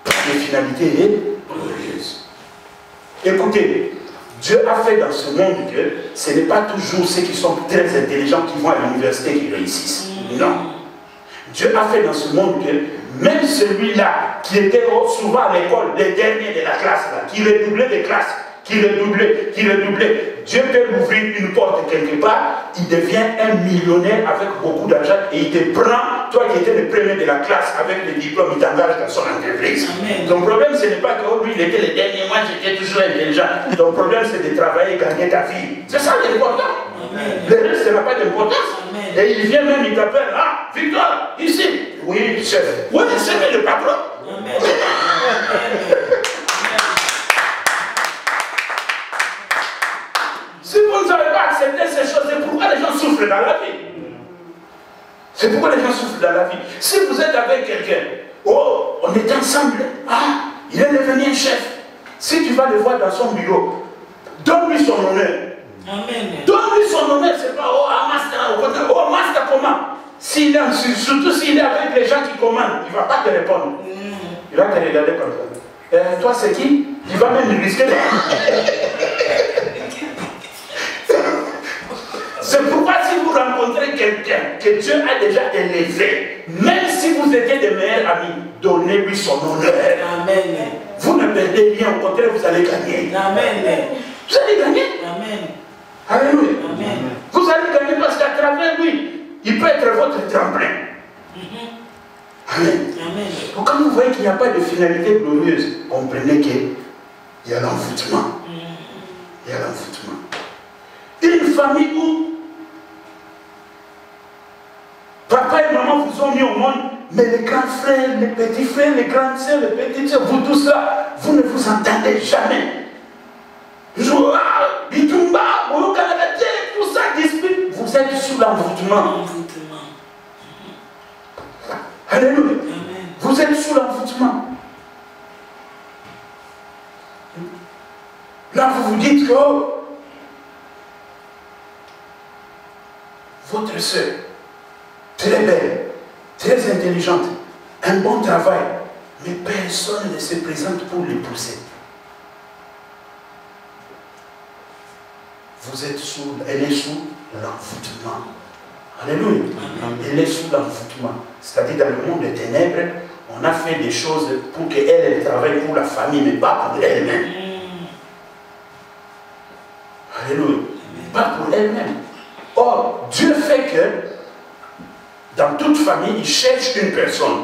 Pas de finalité glorieuse. Écoutez, Dieu a fait dans ce monde que ce n'est pas toujours ceux qui sont très intelligents qui vont à l'université qui réussissent. Non. Dieu a fait dans ce monde que même celui-là qui était souvent à l'école, les derniers de la classe, là, qui redoublait les classes, qui redoublait, Dieu peut lui ouvrir une porte quelque part, il devient un millionnaire avec beaucoup d'argent et il te prend, toi qui étais le premier de la classe avec le diplôme, il t'engage dans son entreprise. Amen. Ton problème, ce n'est pas que oh, lui, il était le dernier, moi j'étais toujours intelligent. Ton problème, c'est de travailler et gagner ta vie. C'est ça l'important. Le reste, ça n'a pas d'importance. Et il vient même, il t'appelle, ah, Victor, ici. Oui, chef. Oui, c'est le patron. Amen. Si vous ne savez pas accepter ces choses, c'est pourquoi les gens souffrent dans la vie. C'est pourquoi les gens souffrent dans la vie. Si vous êtes avec quelqu'un, oh, on est ensemble, ah, il est devenu un chef. Si tu vas le voir dans son bureau, donne-lui son honneur. Amen. Donne-lui son honneur, c'est pas, oh, oh, master, comment? Surtout s'il est avec les gens qui commandent, il ne va pas te répondre. Il va te regarder comme ça. Toi, c'est qui? Il va même risquer. C'est pourquoi si vous rencontrez quelqu'un que Dieu a déjà élevé, même si vous étiez des meilleurs amis, donnez-lui son honneur. Amen. Vous ne perdez rien, au contraire, vous allez gagner. Amen. Vous allez gagner. Amen. Alléluia. Amen. Vous allez gagner parce qu'à travers lui, il peut être votre tremplin. Amen. Amen. Donc quand vous voyez qu'il n'y a pas de finalité glorieuse, comprenez qu'il y a l'envoûtement. Il y a l'envoûtement. Une famille où papa et maman vous ont mis au monde, mais les grands frères, les petits frères, les grandes sœurs, les petites sœurs, vous tous là, vous ne vous entendez jamais. Bitumba, tout ça dispute, vous êtes sous l'envoûtement. Alléluia. Vous êtes sous l'envoûtement. Là, vous vous dites que oh, votre soeur, très belle, très intelligente, un bon travail, mais personne ne se présente pour l'épouser. Vous êtes sous, elle est sous l'envoûtement. Alléluia. Elle est sous l'envoûtement. C'est-à-dire dans le monde des ténèbres, on a fait des choses pour qu'elle travaille pour la famille, mais pas pour elle-même. Alléluia. Pas pour elle-même. Or, Dieu fait que dans toute famille, il cherche une personne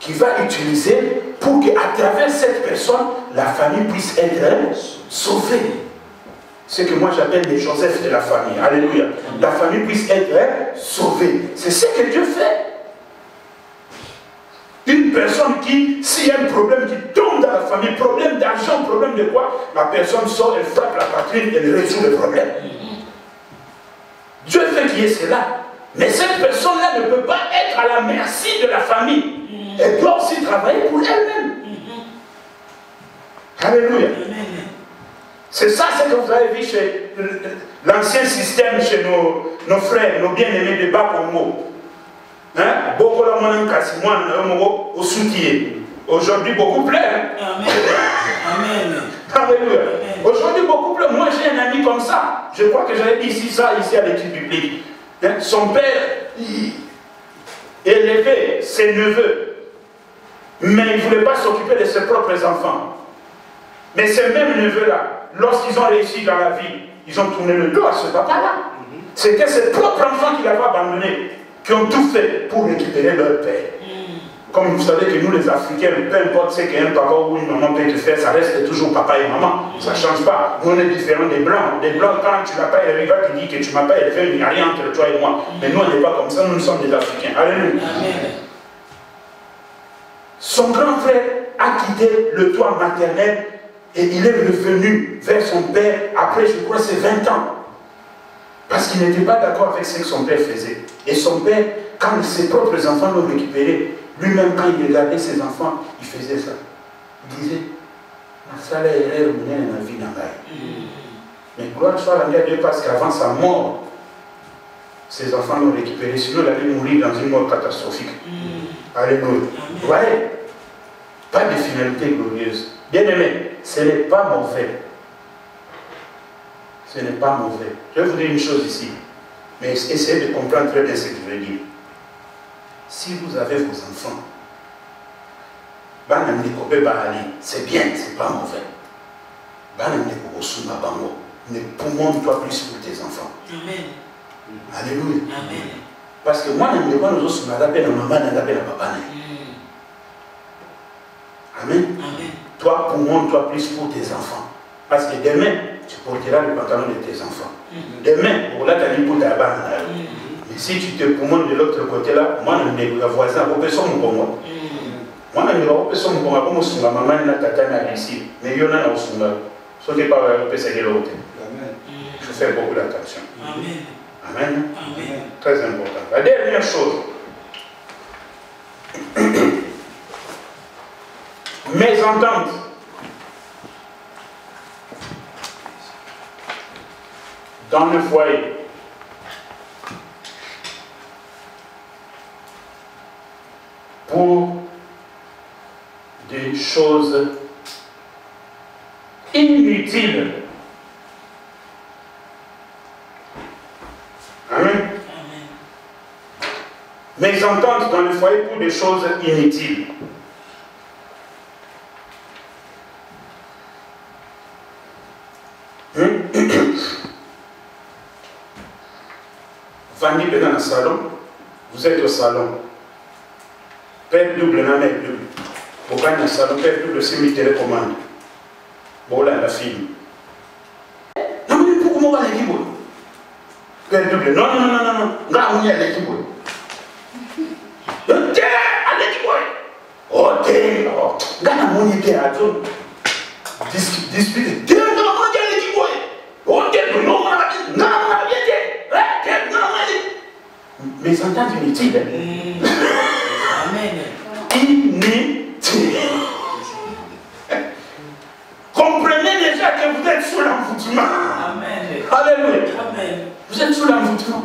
qui va utiliser pour qu'à travers cette personne, la famille puisse être sauvée. Ce que moi j'appelle les Joseph de la famille. Alléluia. La famille puisse être sauvée. C'est ce que Dieu fait. Une personne qui, s'il y a un problème qui tombe dans la famille, problème d'argent, problème de quoi, la personne sort, elle frappe la patrie, elle résout le problème. Dieu fait qu'il y ait cela. Mais cette personne-là ne peut pas être à la merci de la famille. Elle doit aussi travailler pour elle-même. Alléluia. C'est ça ce que vous avez vu chez l'ancien système, chez nos frères, nos bien-aimés de Bas-Congo. Hein? Beaucoup la monnaie casse, moi, au soutien. Aujourd'hui, beaucoup plein. Amen. Amen. Alléluia. Aujourd'hui, beaucoup plus. Moi, j'ai un ami comme ça. Je crois que j'avais dit ici ça, ici à l'étude biblique. Hein? Son père élevait ses neveux, mais il ne voulait pas s'occuper de ses propres enfants. Mais ces mêmes neveux-là, lorsqu'ils ont réussi dans la vie, ils ont tourné le dos à ce papa-là. C'était ses propres enfants qu'il avait abandonnés, qui ont tout fait pour récupérer leur père. Comme vous savez que nous les Africains, peu importe ce qu'un papa ou une maman peut te faire, ça reste toujours papa et maman. Ça ne change pas. Nous on est différents des blancs. Des blancs, quand tu n'as pas élevé, il va te dire que tu ne m'as pas élevé, il n'y a rien entre toi et moi. Mais nous on n'est pas comme ça, nous sommes des Africains. Alléluia. Son grand frère a quitté le toit maternel et il est revenu vers son père après, je crois, ses 20 ans. Parce qu'il n'était pas d'accord avec ce que son père faisait. Et son père, quand ses propres enfants l'ont récupéré, lui-même, quand il regardait ses enfants, il faisait ça. Il disait, ça là, il est revenu dans la vie dans mais gloire soit à Dieu, parce qu'avant sa mort, ses enfants l'ont récupéré, sinon il allait mourir dans une mort catastrophique. Alléluia. Vous voyez, pas de finalité glorieuse. Bien aimé, ce n'est pas mauvais. Ce n'est pas mauvais. Je vais vous dire une chose ici, mais essayez de comprendre très bien ce que je veux dire. Si vous avez vos enfants, c'est bien, c'est pas mauvais. Ne poumons-toi plus pour tes enfants. Amen. Alléluia. Amen. Parce que moi, je ne me demande pas si je maman, papa. Amen. Amen. Toi, poumons-toi plus pour tes enfants. Parce que demain, tu porteras le pantalon de tes enfants. Demain, pour la tani pour ta bande. Mais si tu te poumonnes de l'autre côté là, moi, je ne voisin, je peux son moi. Moi, je ne peux son moi, comme si ma maman n'a pas réussi. Mais il y en a aussi. Ce n'est pas l'autre. Je fais beaucoup d'attention. Amen. Amen. Amen. Très important. La dernière chose. Mésentente. Dans le foyer. Pour des choses inutiles. Amen. Mésentente dans le foyer pour des choses inutiles. Vanny dans le salon, vous êtes au salon. Père double, non, mère double. Vous gagnez dans le salon, père double, c'est mes télécommandes. Bon, là, la fille. Non, mais pourquoi on va l'équipe? Père double, non, non, non, non, non. Là, on y a l'équipe. Tiens, à l'équipe. Oh, tiens, oh. Là, on y est à tout. Dispute. Tiens, non, on y a l'équipe. Oh, tiens, non, on a bien, non, on a bien, tiens, non, on a bien. Mais ça entend inutile. Amen. Inutile. Comprenez déjà que vous êtes sous l'envoûtement. Amen. Alléluia. Amen. Vous êtes sous l'envoûtement.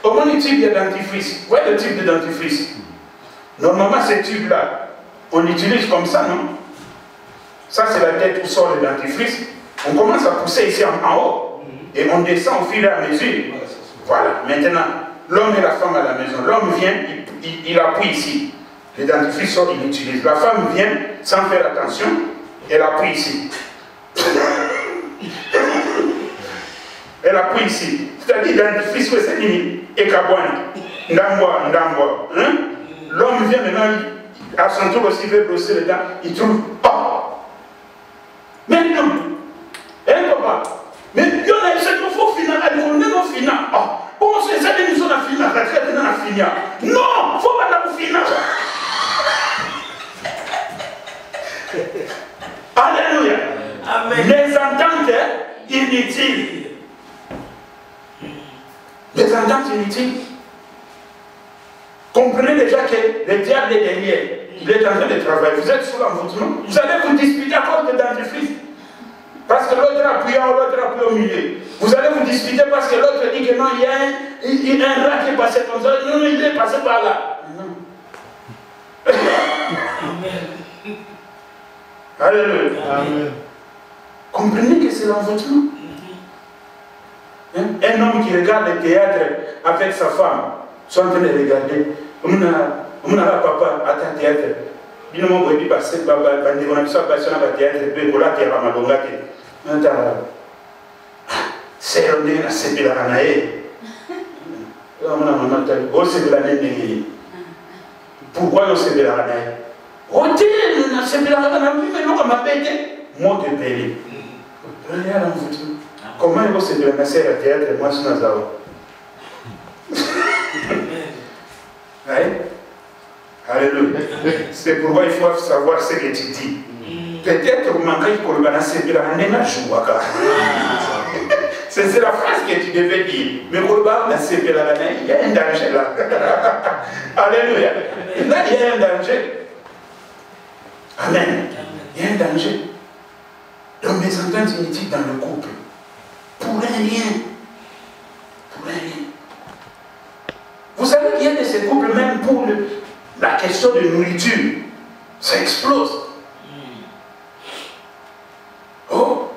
Comment le type de dentifrice? Où est le type de dentifrice? Normalement, ces tubes-là, on l'utilise comme ça, non? Ça, c'est la tête où sort le dentifrice. On commence à pousser ici en haut. Et on descend au fur et à mesure. Voilà. Maintenant, l'homme et la femme à la maison. L'homme vient, il appuie ici. Le dentifrice sort, il l'utilise. La femme vient, sans faire attention, elle appuie ici. Elle appuie ici. C'est-à-dire, le dentifrice, c'est fini. Et kabouane. Ndamboa, ndamboa. L'homme vient maintenant, à son tour aussi, il veut brosser les dents. Il trouve. Oh. Mais non. Eh, papa. Mais il y en a qui faut finir. Elle dit, finir. Oh. Comment c'est ça, les maisons à finir? La traite dans la finir. Non, il ne faut pas la finir. Alléluia. Amen. Les ententes inutiles. Les ententes inutiles. Comprenez déjà que le diable est derrière. Il est en train de travailler. Vous êtes sous l'envoûtement. Vous allez vous disputer à cause de dentifrice. Parce que l'autre appuie en haut, l'autre appuie au milieu. Vous allez vous disputer parce que l'autre dit que non, il y a il y a un rat qui est passé comme ça. Non, il est passé par là. Non. Alléluia. Amen. Comprenez que c'est l'envoûtement. Un homme qui regarde le théâtre avec sa femme, sont en train de regarder. On a papa à ta théâtre. Il ne m'a pas passé par là. On a besoin de passer dans le théâtre. Et puis, on a été à Ramalonga. C'est un peu la sépilaranae. Pourquoi on sépilaranae? Oh, tu es sépilaranae, mais non, on m'a pété. Moi, tu es payé. Comment il va se déplacer à la théâtre et moi, je suis dans Alléluia. C'est pourquoi il faut savoir ce que tu dis. Peut-être que manquez pour le balancer de la c'est la phrase que tu devais dire. Mais pour le balancer de la il y a un danger là. Alléluia. Là, il y a un danger. Amen. Il y a un danger. Donc, mes ententes inutiles dans le couple. Pour un rien. Pour un rien. Vous savez qu'il y a de ces couples, même pour la question de nourriture, ça explose. Oh!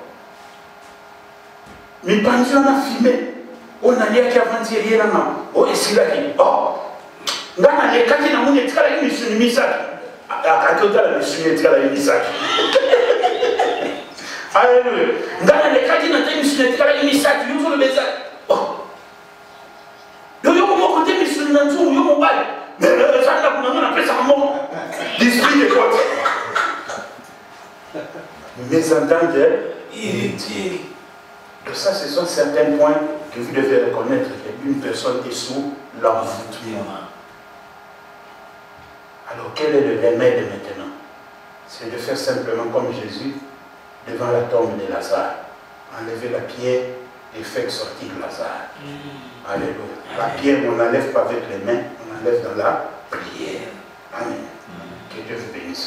Mais pendant qu'on a filmé, on a dit qu'il y a un petit là. Oh, et c'est là qui. Oh! Quand on a dit qu'il y a un petit là, il y a un petit là. Alléluia. Dans les cas qui n'ont pas une mission, ils ont le message. Oh. Yo yo comment côté mission dans tout yo mobile. Mais ça là on appelle ça mot. L'esprit de côté. Mes ententes inutiles. Donc ça ce sont certains points que vous devez reconnaître qu'une personne est sous l'envoûtement. Alors quel est le remède maintenant? C'est de faire simplement comme Jésus devant la tombe de Lazare. Enlever la pierre et faire sortir Lazare. Alléluia. La pierre, on n'enlève pas avec les mains, on enlève dans la prière. Amen. Que Dieu vous bénisse.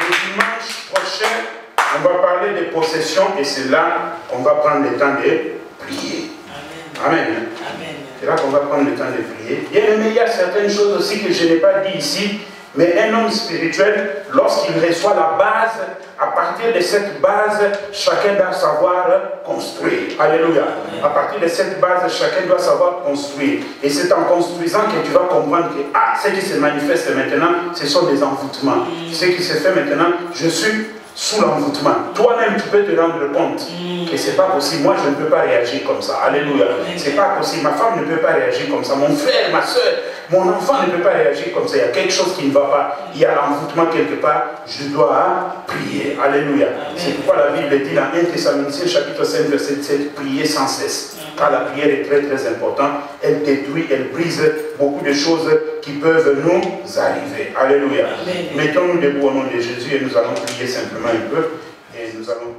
Le dimanche prochain, on va parler des possessions et c'est là qu'on va prendre le temps de prier. Amen. Amen. C'est là qu'on va prendre le temps de prier. Il y a certaines choses aussi que je n'ai pas dit ici, mais un homme spirituel, lorsqu'il reçoit la base, à partir de cette base, chacun doit savoir construire. Alléluia. À partir de cette base, chacun doit savoir construire. Et c'est en construisant que tu vas comprendre que ce qui se manifeste maintenant, ce sont des envoûtements. Ce qui se fait maintenant, je suis sous l'envoûtement. Toi-même, tu peux te rendre compte que ce n'est pas possible. Moi, je ne peux pas réagir comme ça. Alléluia. Ce n'est pas possible. Ma femme ne peut pas réagir comme ça. Mon frère, ma soeur, mon enfant ne peut pas réagir comme ça. Il y a quelque chose qui ne va pas. Il y a l'envoûtement quelque part. Je dois prier. Alléluia. C'est pourquoi la Bible dit dans 1 Thessaloniciens chapitre 5, verset 7, prier sans cesse. Car la prière est très très importante. Elle détruit, elle brise beaucoup de choses qui peuvent nous arriver. Alléluia. Mettons-nous debout au nom de Jésus et nous allons prier simplement un peu. Et nous allons